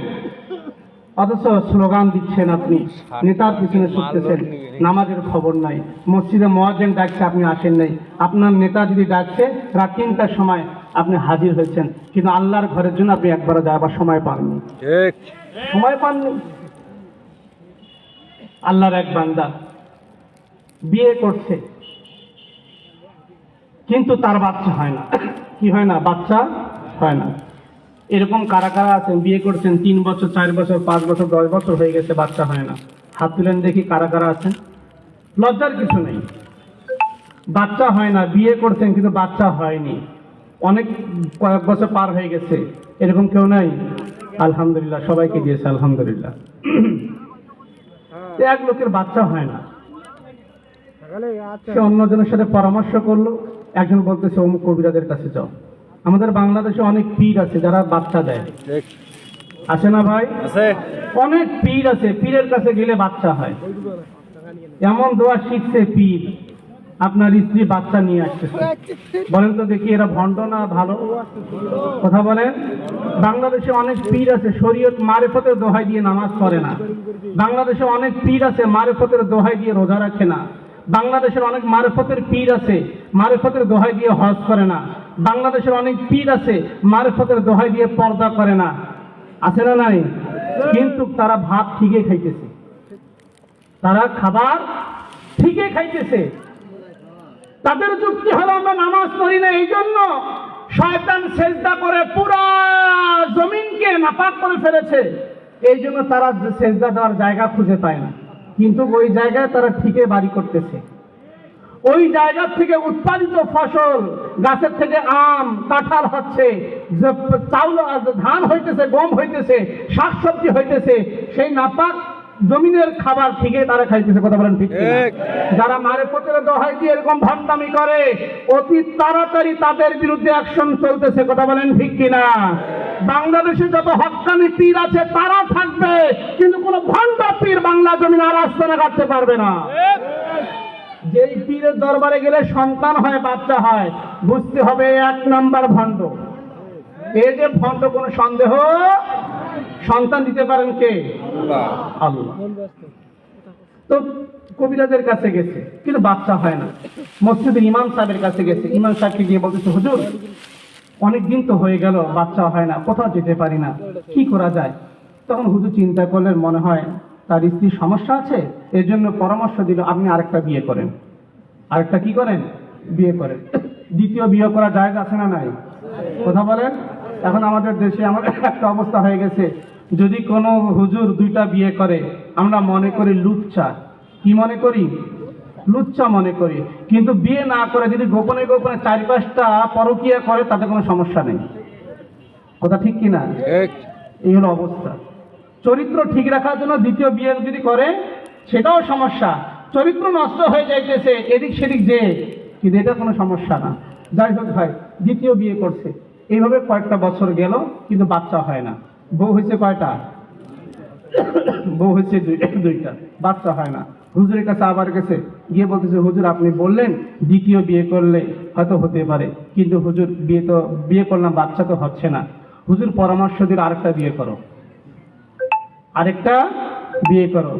অথচ স্লোগান দিচ্ছেন আপনি, নেতার পিছনে ছুটতেছেন, নামাজের খবর নাই। মসজিদে মুয়াজ্জিন ডাকছে, আপনি আসেন নাই। আপনার নেতা যদি ডাকছে রাত ৩টার সময় আপনি হাজির হয়েছেন, কিন্তু আল্লাহর ঘরের জন্য আপনি একবারও যাবার সময় পাননি, ঠিক সময় পাননি। আল্লাহর এক বান্দা বিয়ে করছে, কিন্তু তার বাচ্চা হয় না। কি হয় না? বাচ্চা হয় না। এরকম কারা কারা আছেন বিয়ে করছেন ৩ বছর ৪ বছর ৫ বছর ১০ বছর হয়ে গেছে, বাচ্চা হয় না? হাত তুলেন দেখি কারা কারা আছেন। লজ্জার কিছু নেই, বাচ্চা হয় না, বিয়ে করছেন কিন্তু বাচ্চা হয়নি, অনেক কয়েক বছর পার হয়ে গেছে, এরকম কেউ নাই? আলহামদুলিল্লাহ, সবাইকে দিয়েছে আলহামদুলিল্লাহ। এক লোকের বাচ্চা হয় না, সে অন্যজনের সাথে পরামর্শ করলো, একজন বলতেছে অমুক কবিরাজের কাছে যাও। আমাদের বাংলাদেশে অনেক পীর আছে যারা বাচ্চা দেয়, ঠিক আছে না ভাই? আছে। অনেক পীর আছে, পীরের কাছে গেলে বাচ্চা হয়। এমন দোয়া শিখছে পীর, আপনার স্ত্রী বাচ্চা নিয়ে আসতেছে। বলেন তো দেখি এরা ভণ্ড না ভালো? কথা বলেন। বাংলাদেশে অনেক পীর আছে শরীয়ত মারিফতের দোহাই দিয়ে নামাজ পড়ে না। বাংলাদেশে অনেক পীর আছে মারিফতের দোহাই দিয়ে রোজা রাখে না। বাংলাদেশের অনেক মারিফতের পীর আছে মারিফতের দোহাই দিয়ে হজ করে না। বাংলাদেশের অনেক পীর আছে মারিফতের দোহাই দিয়ে পর্দা করে না, আছে না নাই? কিন্তু তারা ভাত ঠিকই খাইতেছে, তারা খাবার ঠিকই খাইতেছে। তাদের যুক্তি হলো আমরা নামাজ পড়ি না, এই জন্য শয়তান সেজদা করে পুরা জমিনকে নাপাক করে ফেলেছে, এই জন্য তারা সেজদা দেওয়ার জায়গা খুঁজে পায় না। কিন্তু ওই জায়গায় তারা ঠিকই বাড়ি করতেছে। ওই জায়গা থেকে উৎপাদিত ফসল, গাছের থেকে আম কাঁঠাল হচ্ছে, চাউল ধান হইতেছে, গম হইতেছে, শাকসবজি হইতেছে, সেই নাপাক জমিনের খাবার ঠিকই তারা খাইতেছে। কথা বলেন ঠিক কিনা? যারা মারিফতের দোহাই দিয়ে এরকম ভণ্ডামি করে অতি তাড়াতাড়ি তাদের বিরুদ্ধে অ্যাকশন চলতেছে। কথা বলেন ঠিক কিনা? বাংলাদেশে যত হক্কানি পীর আছে তারা থাকবে, কিন্তু কোন ভণ্ড পীর বাংলা জমিন আর আস্তানা কাটতে পারবে না। যেই পীরের দরবারে গেলে সন্তান হয়, বাচ্চা হয়, বুঝতে হবে ১ নাম্বার ভণ্ড। এই যে ভণ্ড, কোনো সন্দেহ, সন্তান দিতে পারেন কে? আল্লাহ। তো কবিরাজের কাছে গেছে কিন্তু বাচ্চা হয় না। মসজিদের ইমাম সাহেবের কাছে গেছে, ইমাম সাহেবকে গিয়ে বলতেছে হুজুর অনেকদিন তো হয়ে গেল, বাচ্চা হয় না, কোথাও যেতে পারি না, কি করা যায়? তখন হুজুর চিন্তা করলেন, মনে হয় তার স্ত্রীর সমস্যা আছে, এর জন্য পরামর্শ দিল আপনি আরেকটা বিয়ে করেন। আরেকটা কি করেন? বিয়ে করেন। দ্বিতীয় বিয়ে করা জায়েজ আছে না নাই? কথা বলেন। এখন আমাদের দেশে আমাদের একটা অবস্থা হয়ে গেছে, যদি কোনো হুজুর দুইটা বিয়ে করে আমরা মনে করি লুচ্চা। কি মনে করি? লুচ্চা মনে করি। কিন্তু বিয়ে না করে যদি গোপনে গোপনে 4-5টা পরকীয়া করে তাতে কোনো সমস্যা নেই। কথা ঠিক কিনা? এই হলো অবস্থা। চরিত্র ঠিক রাখার জন্য দ্বিতীয় বিয়ে যদি করে সেটাও সমস্যা। চরিত্র নষ্ট হয়ে যাইতেছে এদিক সেদিক যে, কিন্তু এটা কোনো সমস্যা না। যাই হোক ভাই, দ্বিতীয় বিয়ে করছে, এইভাবে কয়েকটা বছর গেল কিন্তু বাচ্চা হয় না। বউ হয়েছে কয়টা? বউ হয়েছে দুইটা, বাচ্চা হয় না। হুজুরের কাছে আবার গেছে, গিয়ে বলতেছে হুজুর আপনি বললেন দ্বিতীয় বিয়ে করলে হয়তো হতে পারে, কিন্তু হুজুর বিয়ে করলাম বাচ্চা তো হচ্ছে না। হুজুর পরামর্শ দিল আরেকটা বিয়ে করো, আরেকটা বিয়ে করো।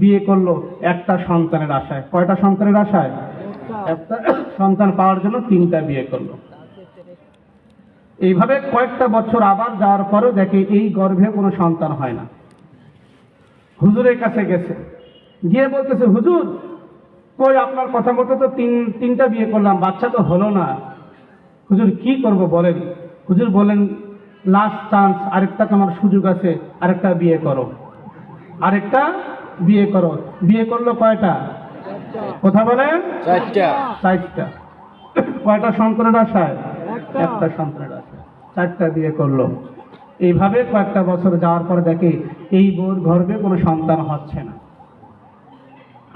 বিয়ে করলো একটা সন্তানের আশায়। কয়টা সন্তানের আশায়? একটা সন্তান পাওয়ার জন্য 3টা বিয়ে করলো। এইভাবে কয়েকটা বছর আবার যাওয়ার পরেও দেখে এই গর্ভে কোনো সন্তান হয় না। হুজুরের কাছে গেছে, গিয়ে বলতেছে হুজুর কই আপনার কথা মতো তো তিনটা বিয়ে করলাম, বাচ্চা তো হলো না। হুজুর কি করব বলেন? হুজুর বলেন লাস্ট চান্স, আরেকটা তোমার সুযোগ আছে, আরেকটা বিয়ে করো, আরেকটা বিয়ে করো। বিয়ে করলো কয়টা? কথা বলেন? 4টা। কয়টা সন্তানের আশায়? একটা সন্তানের আশায় 4টা বিয়ে করলো। এইভাবে কয়েকটা বছর যাওয়ার পর দেখে এই বউর গর্ভে কোনো সন্তান হচ্ছে না।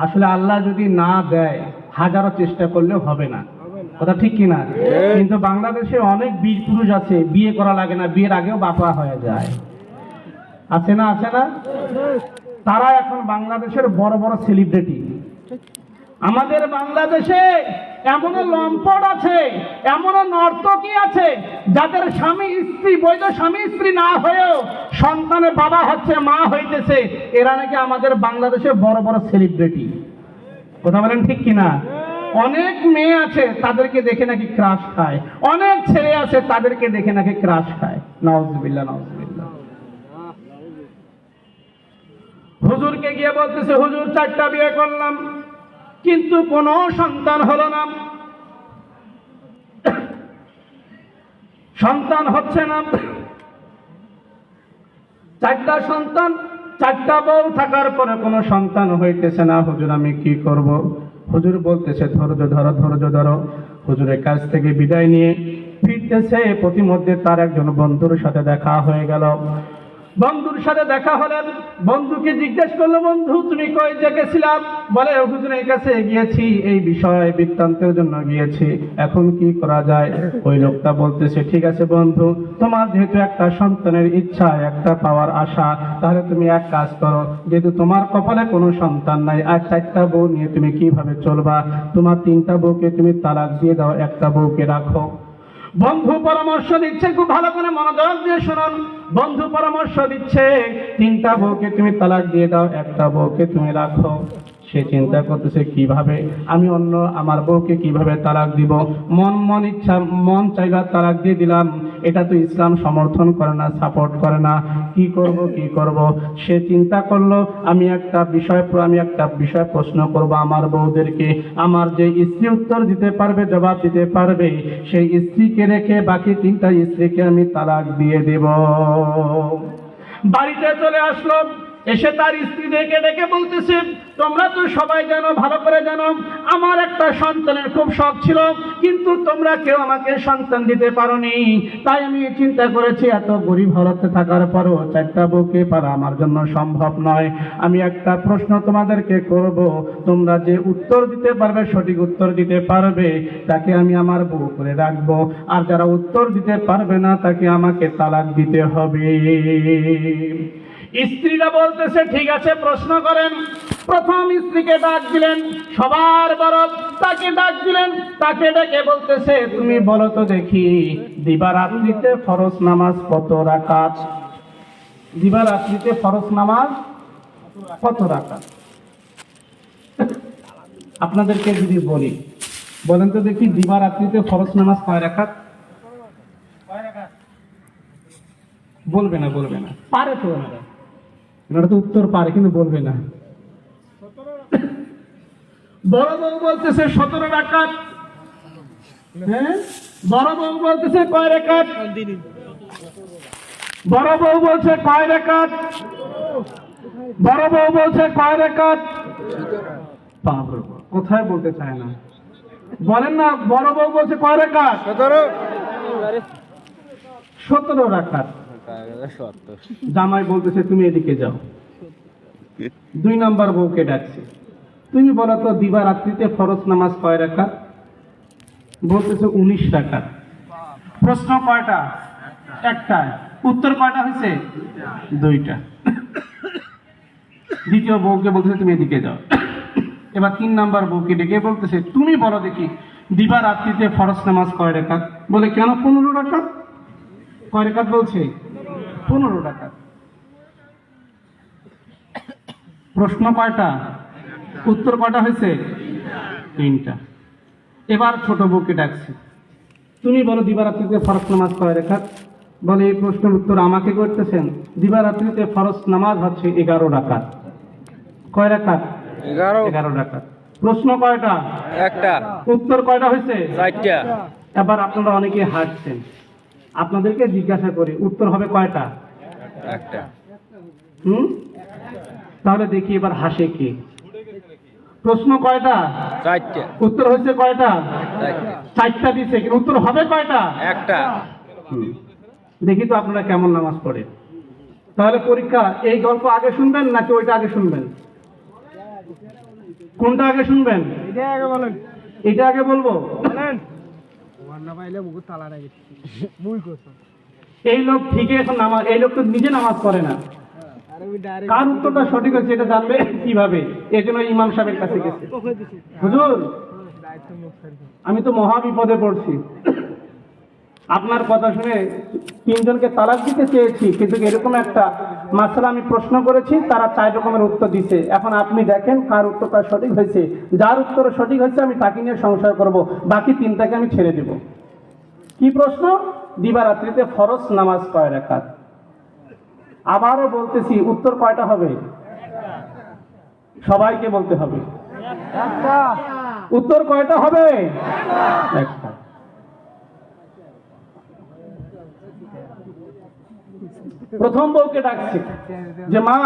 আসলে আল্লাহ যদি না দেয় হাজারো চেষ্টা করলেও হবে না। কথা ঠিক কিনা? কিন্তু বাংলাদেশে অনেক বীর পুরুষ আছে, বিয়ে করা লাগে না, বিয়ের আগেও বাপা হয়ে যায়। আছে না? আছে না? তারা এখন বাংলাদেশের বড় বড় সেলিব্রিটি। আমাদের বাংলাদেশে এমনও লম্পট আছে, এমনও নর্তকী আছে যাদের স্বামী স্ত্রী, বৈধ স্বামী স্ত্রী না হয়েও সন্তানের বাবা হচ্ছে, মা হইতেছে। এরা নাকি আমাদের বাংলাদেশে বড় বড় সেলিব্রিটি। কথা বলেন ঠিক কিনা? অনেক মেয়ে আছে তাদেরকে দেখে নাকি ক্রাশ খায়, অনেক ছেলে আছে তাদেরকে দেখে নাকি ক্রাশ খায়। নাউজুবিল্লাহ, নাউজুবিল্লাহ। হুজুরকে গিয়ে বলতেছে হুজুর 4টা বিয়ে করলাম কিন্তু কোনো সন্তান হলো না, সন্তান হচ্ছে না। 4টা সন্তান, 4টা বউ থাকার পরে কোনো সন্তান হইতেছে না। হুজুর আমি কি করব? হুজুর বলতেছে ধৈর্য ধরো, ধৈর্য ধরো। হুজুরের কাছ থেকে বিদায় নিয়ে ফিরতেছে, প্রতিমধ্যে তার একজন বন্ধুর সাথে দেখা হয়ে গেল। বন্ধুর সাথে দেখা হলেন, বন্ধুকে জিজ্ঞেস করলো বন্ধু তুমি কই গেছিলাম? বলে হুজুরের কাছে গিয়েছি, এই বিষয়ে বৃত্তান্তের জন্য গিয়েছি, এখন কি করা যায়? ওই লোকটা বলতেছে ঠিক আছে বন্ধু, তোমার যেহেতু একটা সন্তানের ইচ্ছা, একটা পাওয়ার আশা, তাহলে তুমি এক কাজ করো, যেহেতু তোমার কপালে কোনো সন্তান নাই, আর 4টা বউ নিয়ে তুমি কিভাবে চলবা? তোমার 3টা বউকে তুমি তালাক দিয়ে দাও, একটা বউকে রাখো। বন্ধু পরামর্শ দিচ্ছে, খুব ভালো করে মনোযোগ দিয়ে শুনুন। বন্ধু পরামর্শ দিচ্ছে 3টা বউকে তুমি তালাক দিয়ে দাও, একটা বউকে তুমি রাখো। সে চিন্তা করতেছে কিভাবে আমি অন্য আমার বউকে কিভাবে তালাক দিব? মন ইচ্ছা, মন চাইবা তালাক দিয়ে দিলাম, এটা তো ইসলাম সমর্থন করে না, সাপোর্ট করে না। কি করব? সে চিন্তা করলো আমি একটা বিষয় প্রশ্ন করব আমার বউদেরকে, আমার যে স্ত্রী উত্তর দিতে পারবে, জবাব দিতে পারবে, সেই স্ত্রীকে রেখে বাকি 3টা স্ত্রীকে আমি তালাক দিয়ে দেব। বাড়িতে চলে আসলো, এসে তার স্ত্রী ডেকে বলতেছে তোমরা তো সবাই জানো, ভালো করে জানো, আমার একটা সন্তানের খুব শখ ছিল, কিন্তু তোমরা কেউ আমাকে সন্তান দিতে পারোনি। তাই আমি চিন্তা করেছি এত গরিব হালতে থাকার পরও 4টা বউকে পারা আমার জন্য সম্ভব নয়। আমি একটা প্রশ্ন তোমাদেরকে করব, তোমরা যে উত্তর দিতে পারবে, সঠিক উত্তর দিতে পারবে, তাকে আমি আমার বউ করে রাখবো, আর যারা উত্তর দিতে পারবে না তাকে আমাকে তালাক দিতে হবে। স্ত্রীরা বলতেছে ঠিক আছে প্রশ্ন করেন। প্রথম স্ত্রীকে ডাক দিলেন, সবার বড়, তাকে ডাক দিলেন, তাকে ডেকে বলতেছে তুমি বলো তো দেখি দিবারাত্রিতে ফরজ নামাজ কত রাকাত? দিবারাত্রিতে ফরজ নামাজ কত রাকাত? আপনাদেরকে যদি বলি, বলেন তো দেখি দিবারাত্রিতে ফরজ নামাজ কয় রাকাত? বলবে না পারে তো, ওনারা তো উত্তর পারে কিন্তু বলবে না। বড় বউ বলতেছে 17 রাকাত। হ্যাঁ, বড় বউ বলতেছে কয় রাকাত? বড় বউ বলছে কয় রাকাত? বড় বউ বলছে কয় রাকাত? বাবা, কোথায় বলতে চায় না, বলেন না। বড় বউ বলছে কয় রাকাত? 17 রাকাত। জামাই বলতেছে তুমি এদিকে যাও। 2 নম্বর বউকে ডাকছে, তুমি বলো তো দিবা রাত্রিতে ফরজ নামাজ কয় রাকাত? বলতেছে 19 রাকাত। প্রশ্ন কয়টা? একটা। উত্তর কয়টা হয়েছে? 2টা। দ্বিতীয় বউকে বলতেছে তুমি এদিকে যাও। এবার 3 নম্বর বউকে ডেকে বলতেছে তুমি বলো দেখি দিবা রাত্রিতে ফরজ নামাজ কয় রাকাত? বলে কেন 15 রাকাত। কয় রাকাত বলছে? 15 রাকাত। প্রশ্ন কয়টা? উত্তর কয়টা হয়েছে? 3টা। এবার ছোট বউকে ডাকছে, তুমি বলো দিবারাত্রিতে ফরজ নামাজ কয় রাকাত? বলে এই প্রশ্নের উত্তর আমাকে করতেছেন, দিবারাত্রিতে ফরজ নামাজ হচ্ছে 11 রাকাত। কয় রাকাত? 11 রাকাত। প্রশ্ন কয়টা? একটা। উত্তর কয়টা হয়েছে? 4টা। এবার আপনারা অনেকে হাসছেন, আপনাদেরকে জিজ্ঞাসা করি উত্তর হবে কয়টা? একটা। তাহলে দেখি এবার হাসে কে। প্রশ্ন কয়টা? 4টা। উত্তর হচ্ছে কয়টা? 4টা দিছে, কিন্তু উত্তর হবে কয়টা? একটা। দেখি তো আপনারা কেমন নামাজ পড়ে। তাহলে পরীক্ষা, এই গল্প আগে শুনবেন নাকি ওইটা আগে শুনবেন? কোনটা আগে শুনবেন? এটা আগে বলবো। এই লোক ঠিকই এখন নামাজ, এই লোক তো নিজে নামাজ পড়ে না। কার উত্তরটা সঠিক হচ্ছে এটা জানবে কিভাবে? এই জন্য ইমাম সাহেবের কাছে গেছে, হুজুর আমি তো মহা বিপদে পড়ছি, আপনার কথা শুনে 3 জনকে তালাক দিতে চেয়েছি, কিন্তু এরকম একটা মাসলা আমি প্রশ্ন করেছি, তারা 4 রকমের উত্তর দিছে। এখন আপনি দেখেন কার উত্তরটা সঠিক হয়েছে। যার উত্তর সঠিক হয়েছে আমি তাকে নিয়ে সংসার করব, বাকি 3টাকে আমি ছেড়ে দেব। কি প্রশ্ন? দিবারাত্রিতে ফরজ নামাজ কয় রাকাত? আবারও বলতেছি উত্তর কয়টা হবে? সবাইকে বলতে হবে। উত্তর কয়টা হবে? একটা। প্রথম বউকে ডাকছে যে মা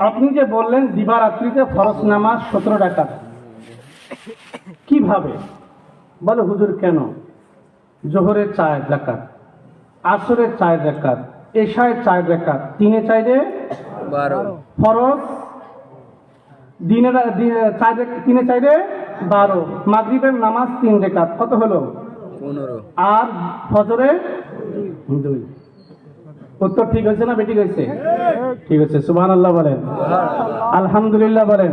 আপনি যে বললেন দিবারাত্রিতে ফরজ নামাজ 17 রাকাত, কিভাবে? বলে হুজুর কেন? জোহরের 4 রাকাত, আসরের 4 রাকাত, এশায় 4 রাকাত, 3 4 12। ফরজ দিনের 3 4 12, মাগরিবের নামাজ 3 রাকাত, কত হলো? 15। আর ফজরে 2। উত্তর ঠিক হয়েছে না বেঠিক হয়েছে? ঠিক আছে, সুবহানাল্লাহ বলেন, আলহামদুলিল্লাহ বলেন,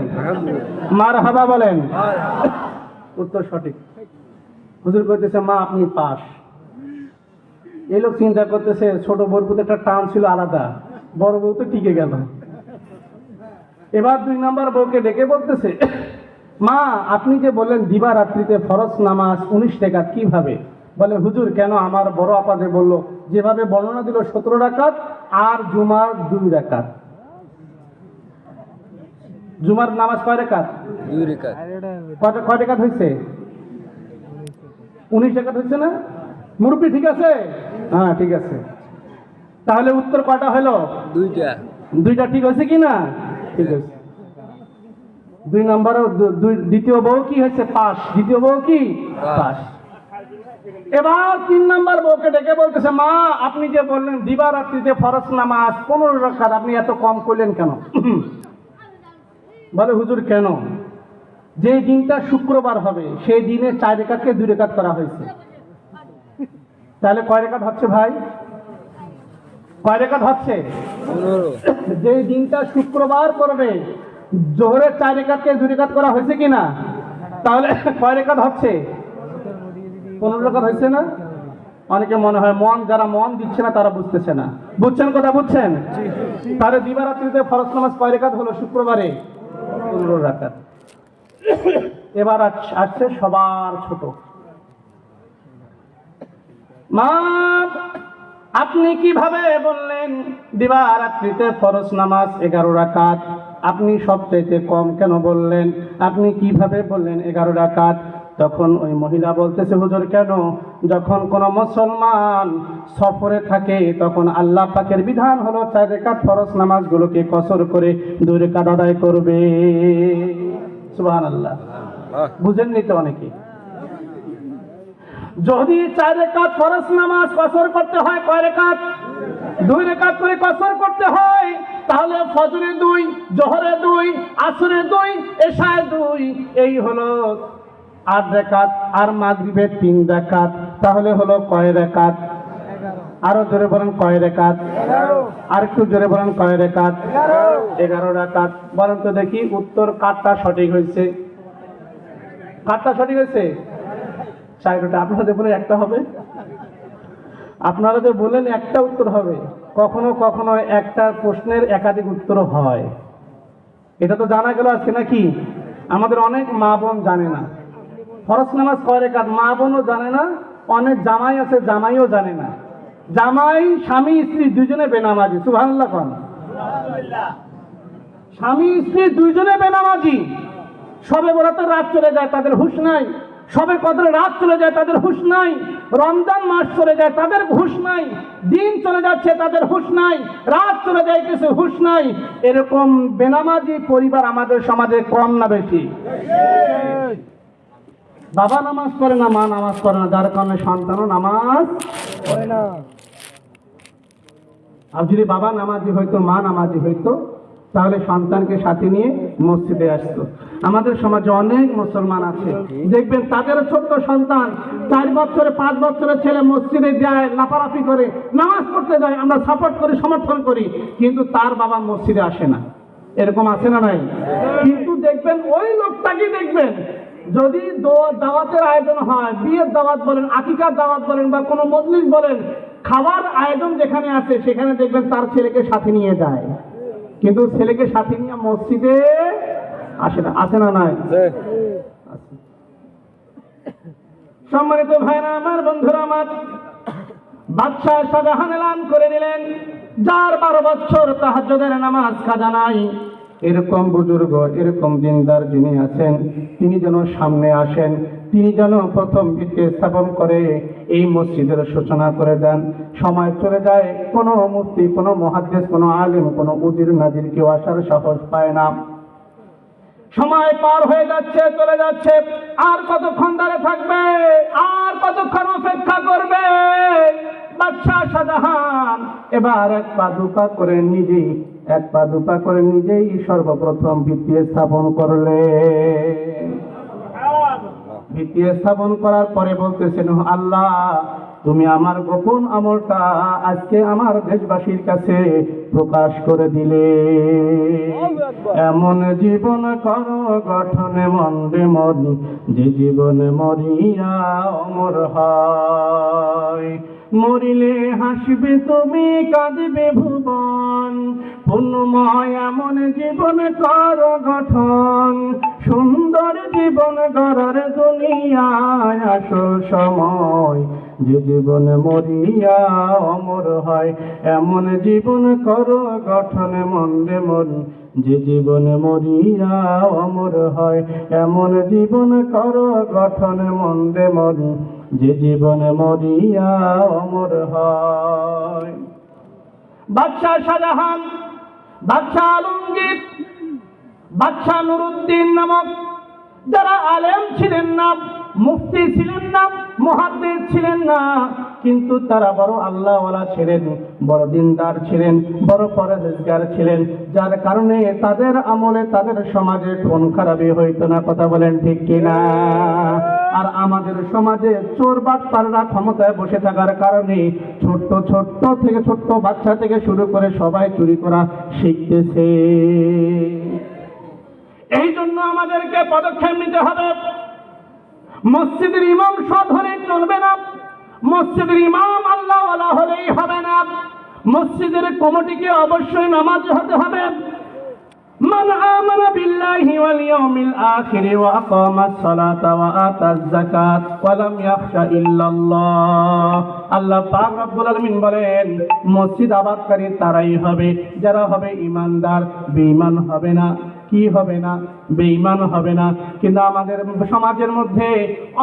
মারহাবা বলেন। উত্তর সঠিক। হুজুর কইতেছে মা আপনি পাস। এই লোক চিন্তা করতেছে ছোট বউর প্রতি একটা টান ছিল আলাদা, বড় বউ তো টিকে গেল। এবার 2 নম্বর বউকে ডেকে বলতেছে মা আপনি যে বললেন দিবা রাত্রিতে ফরজ নামাজ 19 রাকাত, কিভাবে? বলে হুজুর কেন? আমার বড় আপা যে বললো, যেভাবে বর্ণনা দিল 17 রাকাত আর জুমার 2 রাকাত। জুমার নামাজ কয় রাকাত? 2 রাকাত। কয় রাকাত হয়েছে? 19 রাকাত হয়েছে না? মুরব্বি ঠিক আছে? হ্যাঁ ঠিক আছে। তাহলে উত্তর কয়টা হলো? 2টা। 2টা ঠিক হয়েছে কি না? ঠিক আছে। 2 নম্বর দ্বিতীয় বউ কি হয়েছে? পাস। দ্বিতীয় বউ কি? পাস। এবার 3 নম্বর বউকে ডেকে বলতেছে মা আপনি যে বললেন দিবারাত্রিতে ফরজ নামাজ 15 রাকাত, আপনি এত কম করলেন কেন? বলে হুজুর কেন? যে দিনটা শুক্রবার হবে সেই দিনে 4 রাকাতকে 2 রাকাত করা হয়েছে। তাহলে কয় রাকাত হচ্ছে ভাই? কয় রাকাত হচ্ছে? 15। যে দিনটা শুক্রবার পড়বে জোহরের 4 রাকাতকে 2 রাকাত করা হয়েছে কিনা? তাহলে কয় রাকাত হচ্ছে? 15 রাকাত হয়েছে না? অনেকে মনে হয় যারা মন দিচ্ছে না তারা বুঝতেছে না। বুঝছেন কথা? বুঝছেন? তাহলে দিবারাত্রিতে ফরজ নামাজ কয় রাকাত হলো শুক্রবারে? 15 রাকাত। এবার আসছে সবার ছোট মা আপনি কিভাবে বললেন দিবারাত্রিতে ফরজ নামাজ 11 রাকাত? আপনি সবচেয়ে কম কেন বললেন? আপনি কিভাবে বললেন 11 রাকাত? তখন ওই মহিলা বলতেছে, হুজুর কেন? যখন কোনো মুসলমান সফরে থাকে তখন আল্লাহ পাকের বিধান হলো 4 রাকাত ফরজ নামাজগুলোকে কসর করে 2 রাকাত আদায় করবে। সুবহানাল্লাহ। বুঝেননি তো অনেকে? যদি 4 রাকাত ফরজ নামাজ কসর করতে হয়, কয় রাকাত? 2 রাকাত করে কসর করতে হয়, তাহলে ফজরে 2, জোহরে 2, আসরে 2, এশায় 2, এই হলো 8 রাকাত। আর মাগরিবে 3 রাকাত, তাহলে হলো কয় রাকাত? আরো জোরে বলেন, কয় রাকাত? আর একটু জোরে বলেন, কয় রাকাত? 11 রাকাত। বলেন তো দেখি উত্তর কারটা সঠিক হয়েছে? কারটা সঠিক হয়েছে? 4টা। আপনাদের বলে একটা হবে? আপনারা যে বলেন একটা উত্তর হবে, কখনো কখনো একটা প্রশ্নের একাধিক উত্তর হয়। এটা তো জানা গেল আজকে নাকি? আমাদের অনেক মা বোন জানে না ফরজ নামাজ কয় রাকাত, মা বোনও জানে না। অনেক জামাই আছে, জামাইও জানে না। জামাই, স্বামী, স্ত্রী দুজনে বেনামাজি। সুবহানাল্লাহ কোন? স্বামী স্ত্রী দুইজনে বেনামাজি। সবে বরাতে রাত চলে যায়, তাদের হুঁশ নাই। সবে কদরে রাত চলে যায়, তাদের হুঁশ নাই। রমজান মাস চলে যায়, তাদের হুঁশ নাই। দিন চলে যাচ্ছে, তাদের হুঁশ নাই। রাত চলে যায়, কিছু হুঁশ নাই। এরকম বেনামাজি পরিবার আমাদের সমাজে কম না বেশি? বাবা নামাজ পড়ে না, মা নামাজ পড়ে না, যার কারণে সন্তানও নামাজ পড়ে না। আর যদি বাবা নামাজি হইতো, মা নামাজি হইতো, তাহলে সন্তানকে সাথে নিয়ে মসজিদে আসতো। আমাদের সমাজে অনেক মুসলমান আছে, দেখবেন তাদের ছোট্ট সন্তান 4 বছরে 5 বছরের ছেলে মসজিদে যায়, লাফালাফি করে নামাজ পড়তে যায়, আমরা সাপোর্ট করি, সমর্থন করি, কিন্তু তার বাবা মসজিদে আসে না। এরকম আছে না নাই? কিন্তু দেখবেন ওই লোকটাকে দেখবেন, যদি দাওয়াতের আয়োজন হয়, বিয়ের দাওয়াত বলেন, আকিকার দাওয়াত বলেন, বা কোনো মজলিস বলেন, খাবার আয়োজন যেখানে আছে সেখানে দেখবেন তার ছেলেকে সাথে নিয়ে যায়, কিন্তু ছেলেকে সাথে নিয়ে মসজিদে আসে না। আসে না নাই? সম্মানিত ভাইরা আমার, বন্ধুরা আমার, বাদশাহ শাহজাহান এলান করে দিলেন, যার 12 বছর তাহাজ্জুদের নামাজ কাজা নাই, এরকম বুজুর্গ, এরকম দিনদার যিনি আছেন, তিনি যেন সামনে আসেন, তিনি যেন প্রথম ভিত্তি স্থাপন করে এই মসজিদের সূচনা করে দেন। সময় চলে যায়, কোনো মুফতি, কোনো মুহাদ্দিস, কোনো আলেম, কোনো উজির নাজির কেউ আসার সাহস পায় না। সময় পার হয়ে যাচ্ছে, চলে যাচ্ছে, আর কতক্ষণ দাঁড়িয়ে থাকবে? আর কতক্ষণ অপেক্ষা করবে? বাদশাহ শাহজাহান এবার 1 পা 2 পা করে নিজেই, 1 পা 2 পা করে নিজেই সর্বপ্রথম ভিত্তি স্থাপন করলেন। ভিত্তি স্থাপন করার পরে বলতেছেন, আল্লাহ তুমি আমার গোপন আমলটা আজকে আমার দেশবাসীর কাছে প্রকাশ করে দিলে। এমন জীবন করো গঠনে মন্দে মরি, যে জীবনে মরিয়া অমর হয়। মরিলে হাসবে তুমি, কাঁদবে ভুবন, পুণ্যময় এমন জীবন করো গঠন। সুন্দর জীবন গড়ার দুনিয়ায় আসো সময়, যে জীবন মরিয়া অমর হয়। এমন জীবন করো গঠন মন্দে মরি, যে জীবন মরিয়া অমর হয়। এমন জীবন করো গঠন মন্দে মরি, যে জীবন মরিয়া অমর হয়। বাদশাহ শাহজাহান, বাদশাহ আলমগীর, বাদশাহ নুরুদ্দিন নামক যারা আলেম ছিলেন না, মুফতি ছিলেন না, মুহাদ্দিস ছিলেন না, কিন্তু তারা বড় আল্লাহওয়ালা ছিলেন, বড় দিনদার ছিলেন, বড় পরহেজগার ছিলেন, যার কারণে তাদের আমলে তাদের সমাজে খুন খারাপি হইতো না। কথা বলেন ঠিক কিনা? আর আমাদের সমাজে চোর বাটপাররা ক্ষমতায় বসে থাকার কারণে ছোট্ট বাচ্চা থেকে শুরু করে সবাই চুরি করা শিখতেছে। এই জন্য আমাদেরকে পদক্ষেপ নিতে হবে। মসজিদের ইমাম সৎ হলে চলবে না, মসজিদের ইমাম আল্লাহওয়ালা হলেই হবে না, মসজিদের কমিটিকে অবশ্যই নামাজি হতে হবে। মান আমানা বিল্লাহি ওয়াল ইয়াউমিল আখির ওয়া আকামাস সালাতা ওয়া আতাজ যাকাত ওয়া লাম ইয়াখশা ইল্লাল্লাহ। আল্লাহ পাক রব্বুল আলামিন বলেন, মসজিদ আবাদকারী তারাই হবে যারা হবে ঈমানদার, বেঈমান হবে না। কি হবে না, বেঈমান হবে না। কিন্তু আমাদের সমাজের মধ্যে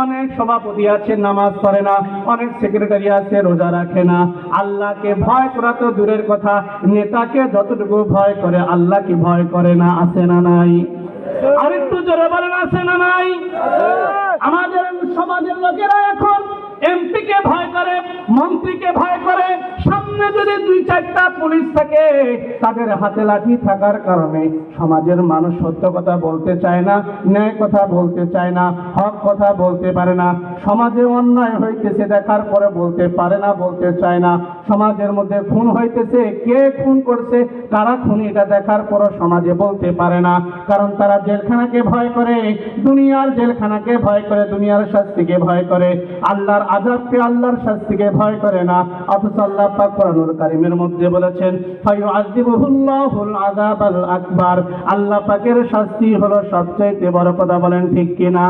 অনেক সভাপতি আছে নামাজ পড়ে না, অনেক সেক্রেটারি আছে রোজা রাখে না। আল্লাহকে ভয় করা তো দূরের কথা, নেতাকে যতটুকু ভয় করে আল্লাহকে ভয় করে না। আছে না নাই? আরেকটু জোরে বলেন, আছে না নাই? আমাদের সমাজের লোকেরা এখন এমপিকে ভয় করে, মন্ত্রীকে ভয় করে। সামনে যদি 2-4টা পুলিশ থাকে, তাদের হাতে লাঠি থাকার কারণে সমাজের মানুষ সত্য কথা বলতে চায় না, ন্যায় কথা বলতে চায় না, হক কথা বলতে পারে না। সমাজে অন্যায় হইতেছে দেখার পরে বলতে পারে না, বলতে চায় না। সমাজের মধ্যে খুন হইতেছে, কে খুন করছে, কারা খুনি, এটা দেখার পরও সমাজে বলতে পারে না। কারণ তারা জেলখানাকে ভয় করে, দুনিয়ার জেলখানাকে ভয় করে, দুনিয়ার শাস্তিকে ভয় করে, আল্লাহর আযাবকে, আল্লাহর শাস্তিকে ভয় করে না। অথচ আল্লাহ পাক কোরআনুল কারীমের মধ্যে বলেছেন, ফায়ুআযিবুহুল্লাহুল আযাবাল আকবার, আল্লাহ পাকের শাস্তি হলো সবচাইতে বড়। কথা বলেন ঠিক কিনা?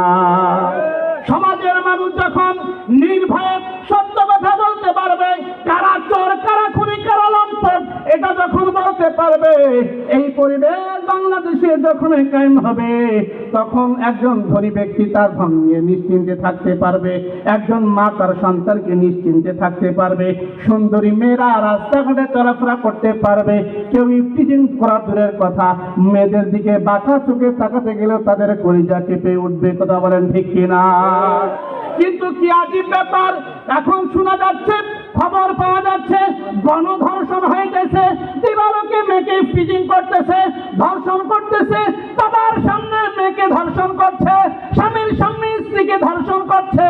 সমাজের মানুষ যখন নির্ভয়ে সত্য কথা বলতে পারবে, কারা চোর, কারা খুনি, কারা লম্পট, এটা যখন বলতে পারবে, এই পরিবেশ বাংলাদেশে যখন কায়েম হবে, তখন একজন ধনী ব্যক্তি তার ধন নিয়ে নিশ্চিন্তে থাকতে পারবে, একজন মা তার সন্তানকে নিশ্চিন্তে থাকতে পারবে, সুন্দরী মেয়েরা রাস্তাঘাটে চলাফেরা করতে পারবে। কেউ ইফটিজিং করা দূরের কথা, মেয়েদের দিকে বাঁকা চোখে তাকাতে গেলেও তাদের কলিজা কেঁপে উঠবে। কথা বলেন ঠিক কিনা? কিন্তু কি আজীব ব্যাপার, এখন শোনা যাচ্ছে, খবর পাওয়া যাচ্ছে, গণধর্ষণ হয়ে গেছে, দিবালোকে মেয়েকে ইফটিজিং করতেছে, ধর্ষণ করতেছে, বাবার সামনে মেয়েকে ধর্ষণ করছে, স্বামীর সামনে স্ত্রীকে ধর্ষণ করছে।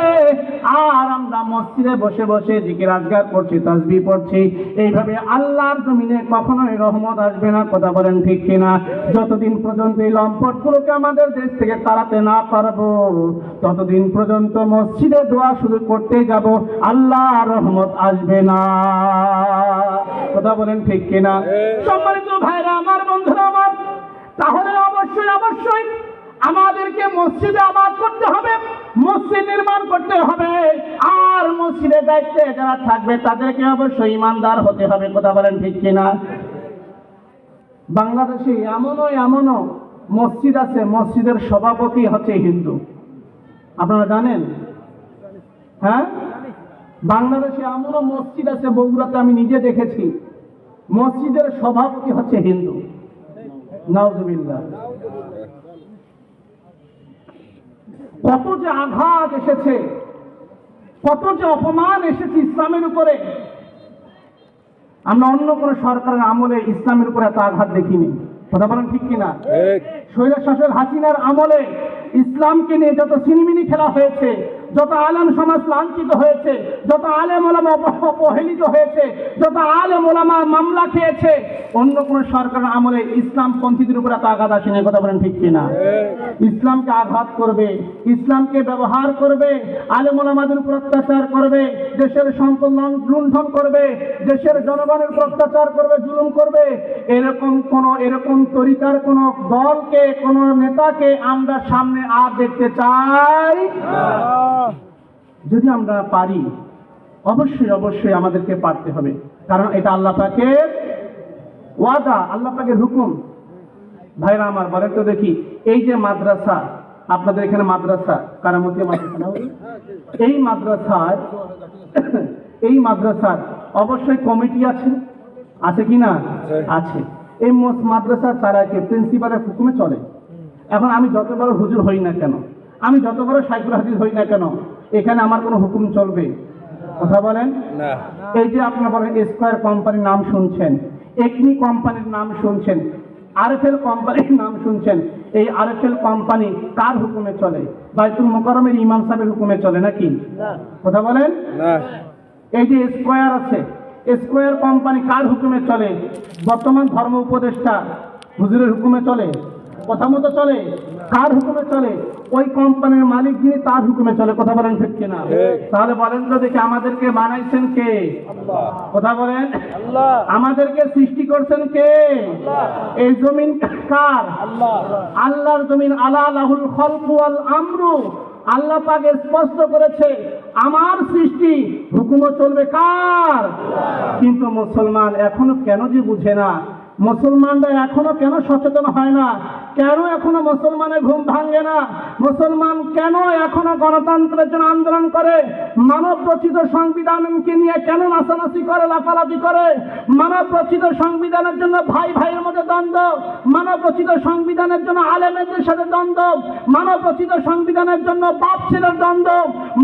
আর আমরা মসজিদে বসে বসে জিকির আজগার করছি, তাসবিহ পড়ছি। এইভাবে আল্লাহর জমিনে কখনোই রহমত আসবে না। কথা বলেন ঠিক কিনা? যতদিন পর্যন্ত এই লম্পটগুলোকে আমাদের দেশ থেকে তাড়াতে না পারবো, ততদিন পর্যন্ত মসজিদে দোয়া শুরু করতে যাব, আল্লাহ রহমত আসবে না। কথা বলেন ঠিক কিনা? সম্মানিত ভাইরা আমার, বন্ধুরা আমার, তাহলে অবশ্যই অবশ্যই আমাদেরকে মসজিদে আবাদ করতে হবে, মসজিদ নির্মাণ করতে হবে। আর মসজিদের দায়িত্বে যারা থাকবে তাদেরকে অবশ্যই ইমানদার হতে হবে। কথা বলেন ঠিক কিনা? বাংলাদেশে এমনও মসজিদ আছে, মসজিদের সভাপতি হচ্ছে হিন্দু। আপনারা জানেন? হ্যাঁ, বাংলাদেশে এমনও মসজিদ আছে, বগুড়াতে আমি নিজে দেখেছি, মসজিদের সভাপতি হচ্ছে হিন্দু। নাউজুবিল্লাহ। কত যে আঘাত এসেছে, কত যে অপমান এসেছে ইসলামের উপরে। আমরা অন্য কোন সরকারের আমলে ইসলামের উপরে এত আঘাত দেখিনি। কথা বলেন ঠিক কিনা? স্বৈরাচার শাসক হাসিনার আমলে ইসলামকে নিয়ে যত সিনেমিনি খেলা হয়েছে, যত আলেম সমাজ লাঞ্ছিত হয়েছে, যত আলেম ওলামা অবহেলিত হয়েছে, যত আলেম ওলামা মামলা খেয়েছে, অন্য কোন সরকারের আমলে ইসলাম পন্থীদের উপরে এত আঘাত আসেনি। কথা বলেন ঠিক কিনা? ইসলামকে আঘাত করবে, ইসলামকে ব্যবহার করবে, আলেম ওলামাদের উপর অত্যাচার করবে, দেশের সম্পদ লুণ্ঠন করবে, দেশের জনগণের উপর অত্যাচার করবে, জুলুম করবে, এরকম তরিকার কোন দলকে, কোন নেতাকে আমরা সামনে আর দেখতে চাই না। যদি আমরা পারি, অবশ্যই অবশ্যই আমাদেরকে পারতে হবে, কারণ এটা আল্লাহ পাকের ওয়াদা, আল্লাহ পাকের হুকুম। ভাইরা আমার, বলেন তো দেখি, এই যে মাদ্রাসা, আপনাদের এখানে মাদ্রাসা, কারামতি মাদ্রাসা না, এই মাদ্রাসার অবশ্যই কমিটি আছে, আছে কি না? আছে। এই মাদ্রাসার তারাকে প্রিন্সিপালের হুকুমে চলে। এখন আমি যত বড় হুজুর হই না কেন, আমি যত বড় শাইখুল হাদিস হই না কেন, এখানে আমার কোনো হুকুম চলবে? কথা বলেন না। এই যে আপনারা বলেন স্কয়ার কোম্পানির নাম শুনছেন, একনি কোম্পানির নাম শুনছেন, আরএফএল কোম্পানির নাম শুনছেন, এই আরএফএল কোম্পানি কার হুকুমে চলে? বাইতুল মুকাররমের ইমাম সাহেবের হুকুমে চলে নাকি? কথা বলেন না। এই যে স্কয়ার আছে, স্কয়ার কোম্পানি কার হুকুমে চলে? বর্তমান ধর্ম উপদেষ্টা হুজুরের হুকুমে চলে? কথা মতো চলে? কার হুকুমে চলে? ওই কোম্পানির মালিক যিনি, তার হুকুমে চলে। কথা বলেন ঠিক কিনা? তাহলে বলেন তো দেখি, আমাদেরকে বানাইছেন কে? কথা বলেন। আমাদেরকে সৃষ্টি করছেন কে? এই জমিন কার? আল্লাহর জমিন। আলা লাহুল খালকু ওয়াল আমরু। আল্লাহ পাক স্পষ্ট করেছে, আমার সৃষ্টি, হুকুমও চলবে কার? কিন্তু মুসলমান এখনো কেন যে বুঝে না, মুসলমানরা এখনো কেন সচেতন হয় না? কেন এখনো মুসলমানের ঘুম ভাঙে না? মুসলমান কেন এখনো গণতন্ত্রের জন্য আন্দোলন করে? মানব রচিত সংবিধানকে নিয়ে কেন নাচানাচি করে, লাফালাফি করে? মানব রচিত সংবিধানের জন্য ভাই ভাইয়ের মধ্যে দ্বন্দ্ব, মানব রচিত সংবিধানের জন্য আলেমদের সাথে দ্বন্দ্ব, মানব রচিত সংবিধানের জন্য বাপ ছেলের দ্বন্দ্ব,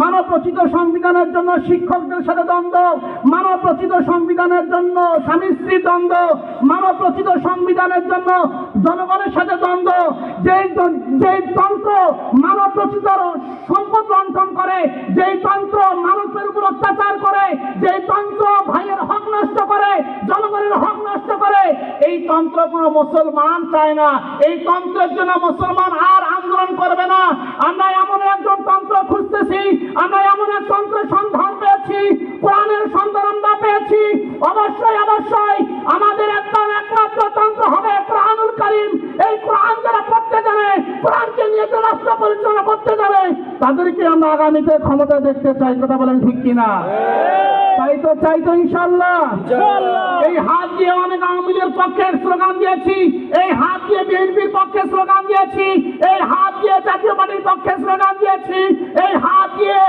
মানব রচিত সংবিধানের জন্য শিক্ষকদের সাথে দ্বন্দ্ব, মানব রচিত সংবিধানের জন্য স্বামী স্ত্রীর দ্বন্দ্ব, মানব রচিত সংবিধানের জন্য জনগণের সাথে দ্বন্দ্ব। যেই তন্ত্র মানব রচিত সম্পদ লণ্ঠন করে, যেই তন্ত্র মানুষের উপর অত্যাচার করে, যেই তন্ত্র ভাইয়ের হক নষ্ট করে, জনগণের হক নষ্ট করে, এই তন্ত্র কোনো মুসলমান চায় না। এই তন্ত্রের জন্য মুসলমান আর আন্দোলন করবে না। আমরা এমন একজন তন্ত্র খুঁজতেছি, আমরা এমন এক তন্ত্রের সন্ধান পেয়েছি, কোরআনের সন্ধান আমরা পেয়েছি। অবশ্যই অবশ্যই আমাদের একমাত্র তন্ত্র হবে কোরআনুল কারীম। এই কোরআন যারা পড়তে জানে, কোরআনকে নিয়ে যে রাষ্ট্র পরিচালনা করতে জানে, তাদেরকে আমরা আগামীতে ক্ষমতা দেখতে চাই। কথা বলেন ঠিক কিনা? চাই তো ইনশাআল্লাহ। এই হাত দিয়ে অনেক আওয়ামী লীগের পক্ষে স্লোগান দিয়েছি, এই হাত দিয়ে বিএনপির পক্ষে স্লোগান দিয়েছি, এই হাত দিয়ে জাতীয় পার্টির পক্ষে স্লোগান দিয়েছি, এই হাত দিয়ে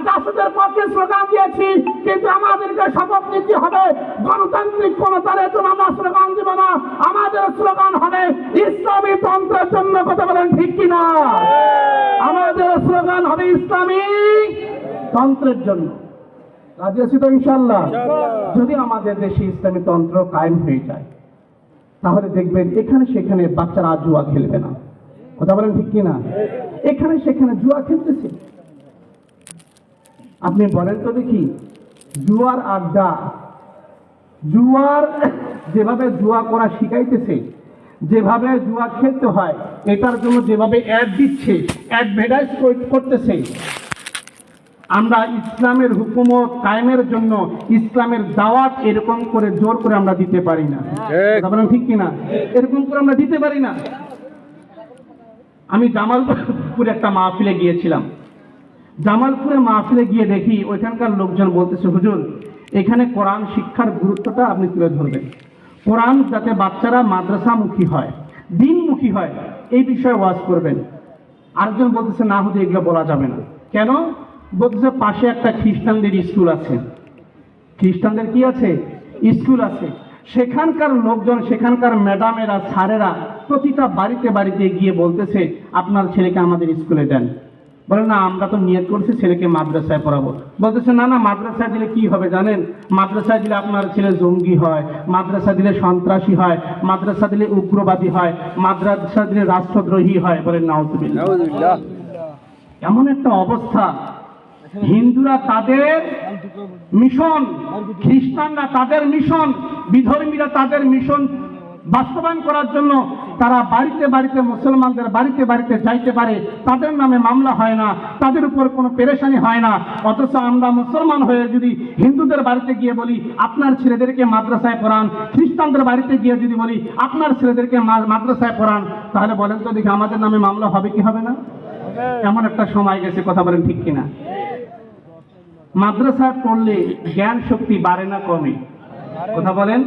জাসদের পক্ষে স্লোগান দিয়েছি। কিন্তু আমাদেরকে শপথ নিতে হবে, গণতান্ত্রিক কোনতার জন্য আমরা স্লোগান দিব না। আমাদের স্লোগান হবে ইসলামী তন্ত্রের জন্য। কথা বলেন ঠিক কিনা? আমাদের স্লোগান হবে ইসলামী তন্ত্রের জন্য। রাজি আছি তো ইনশাআল্লাহ? যদি আমাদের দেশে ইসলামী তন্ত্র কায়েম হয়ে যায়, তাহলে দেখবেন এখানে সেখানে বাচ্চারা জুয়া খেলবে না। কথা বলেন ঠিক কিনা? এখানে সেখানে জুয়া খেলতেছে। আপনি বলেন তো দেখি, জুয়ার আড্ডা, জুয়ার যেভাবে জুয়া করা শিখাইতেছে, যেভাবে জুয়া খেলতে হয়, এটার জন্য যেভাবে অ্যাড দিচ্ছে, অ্যাডভার্টাইজ করতেছে, আমরা ইসলামের হুকুমত কায়েমের জন্য ইসলামের দাওয়াত এরকম করে জোর করে আমরা দিতে পারি না। কথা বলেন ঠিক কিনা? এরকম করে আমরা দিতে পারি না। আমি জামালপুরে একটা মাহফিলে গিয়েছিলাম। জামালপুরে মাহফিলে গিয়ে দেখি ওইখানকার লোকজন বলতেছে, হুজুর এখানে কোরআন শিক্ষার গুরুত্বটা আপনি তুলে ধরবেন, কোরআন যাতে বাচ্চারা মাদ্রাসামুখী হয়, দিনমুখী হয়, এই বিষয়ে ওয়াজ করবেন। আরেকজন বলতেছে, না হুজুর এগুলো বলা যাবে না। কেন? বলতেছে পাশে একটা খ্রিস্টানদের স্কুল আছে। খ্রিস্টানদের কি আছে? স্কুল আছে। সেখানকার লোকজন, সেখানকার ম্যাডামেরা, স্যারেরা প্রতিটা বাড়িতে বাড়িতে গিয়ে বলতেছে, আপনার ছেলেকে আমাদের স্কুলে দেন। বলে না, আমরা তো নিয়ত করছি ছেলেকে মাদ্রাসায় পড়াবো। বলতেছে না না, মাদ্রাসায় দিলে কি হবে জানেন? মাদ্রাসায় দিলে আপনার ছেলে জঙ্গি হয়, মাদ্রাসা দিলে সন্ত্রাসী হয়, মাদ্রাসা দিলে উগ্রবাদী হয়, মাদ্রাসা দিলে রাষ্ট্রদ্রোহী হয়। বলেন নাউযুবিল্লাহ। এমন একটা অবস্থা। হিন্দুরা তাদের মিশন, খ্রিস্টানরা তাদের মিশন, বিধর্মীরা তাদের মিশন বাস্তবায়ন করার জন্য তারা বাড়িতে বাড়িতে, মুসলমানদের বাড়িতে বাড়িতে যাইতে পারে, তাদের নামে মামলা হয় না, তাদের উপর কোনো পেরেশানি হয় না। অথচ আমরা মুসলমান হয়ে যদি হিন্দুদের বাড়িতে গিয়ে বলি আপনার ছেলেদেরকে মাদ্রাসায় পড়ান, খ্রিস্টানদের বাড়িতে গিয়ে যদি বলি আপনার ছেলেদেরকে মাদ্রাসায় পড়ান, তাহলে বলেন তো দেখি আমাদের নামে মামলা হবে কি হবে না? এমন একটা সময় গেছে। কথা বলেন ঠিক কিনা? মাদ্রাসায় পড়লে জ্ঞান শক্তি বাড়ে না কমে? কথা বলেন।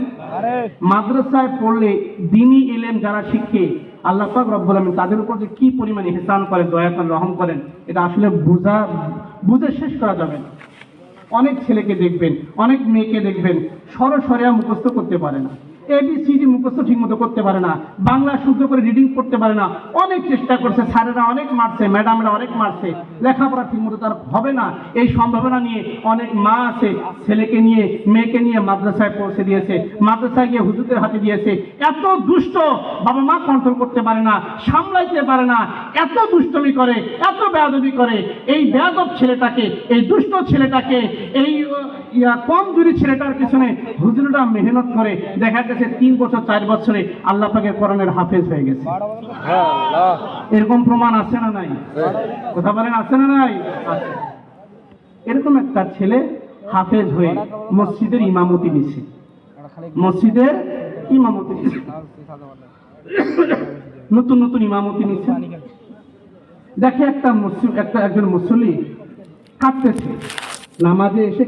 মাদ্রাসায় পড়লে দ্বীনি ইলম যারা শিখে, আল্লাহ পাক রব্বুল আলামিন তাদের উপর যে কি পরিমাণ ইহসান করেন, দয়া করেন, রহম করেন, এটা আসলে বুঝে শেষ করা যাবে না। অনেক ছেলেকে দেখবেন, অনেক মেয়েকে দেখবেন সরাসরি মুখস্থ করতে পারে না, ABCD মুখস্থ ঠিক মতো করতে পারে না, বাংলা শুদ্ধ করে রিডিং করতে পারে না। অনেক চেষ্টা করছে, স্যারেরা অনেক মারছে, ম্যাডামরা অনেক মারছে, লেখাপড়া ঠিক মতো তার হবে না। এই সম্ভাবনা নিয়ে অনেক মা আছে ছেলেকে নিয়ে, মেয়েকে নিয়ে মাদ্রাসায় পৌঁছে দিয়েছে, মাদ্রাসায় গিয়ে হুজুরদের হাতে দিয়েছে। এত দুষ্ট, বাবা মা কন্ট্রোল করতে পারে না, সামলাইতে পারে না, এত দুষ্টমি করে, এত বেয়াদবি করে। এই বেয়াদব ছেলেটাকে, এই দুষ্ট ছেলেটাকে, এই কমজোরি ছেলেটার পিছনে হুজুররা মেহনত করে দেখা গেছে 3 বছর 4 বছরে আল্লাহ পাকের কোরআনের হাফেজ হয়ে গেছে। এরকম প্রমাণ আছে না নাই? কথা বলেন, আছে না নাই? এরকম একটা ছেলে হাফেজ হয়ে মসজিদের ইমামতি নিছে, মসজিদের ইমামতি নিছে, নতুন নতুন ইমামতি নিছে। দেখে একজন মুসল্লি কাঁদতেছে, নামাজে এসে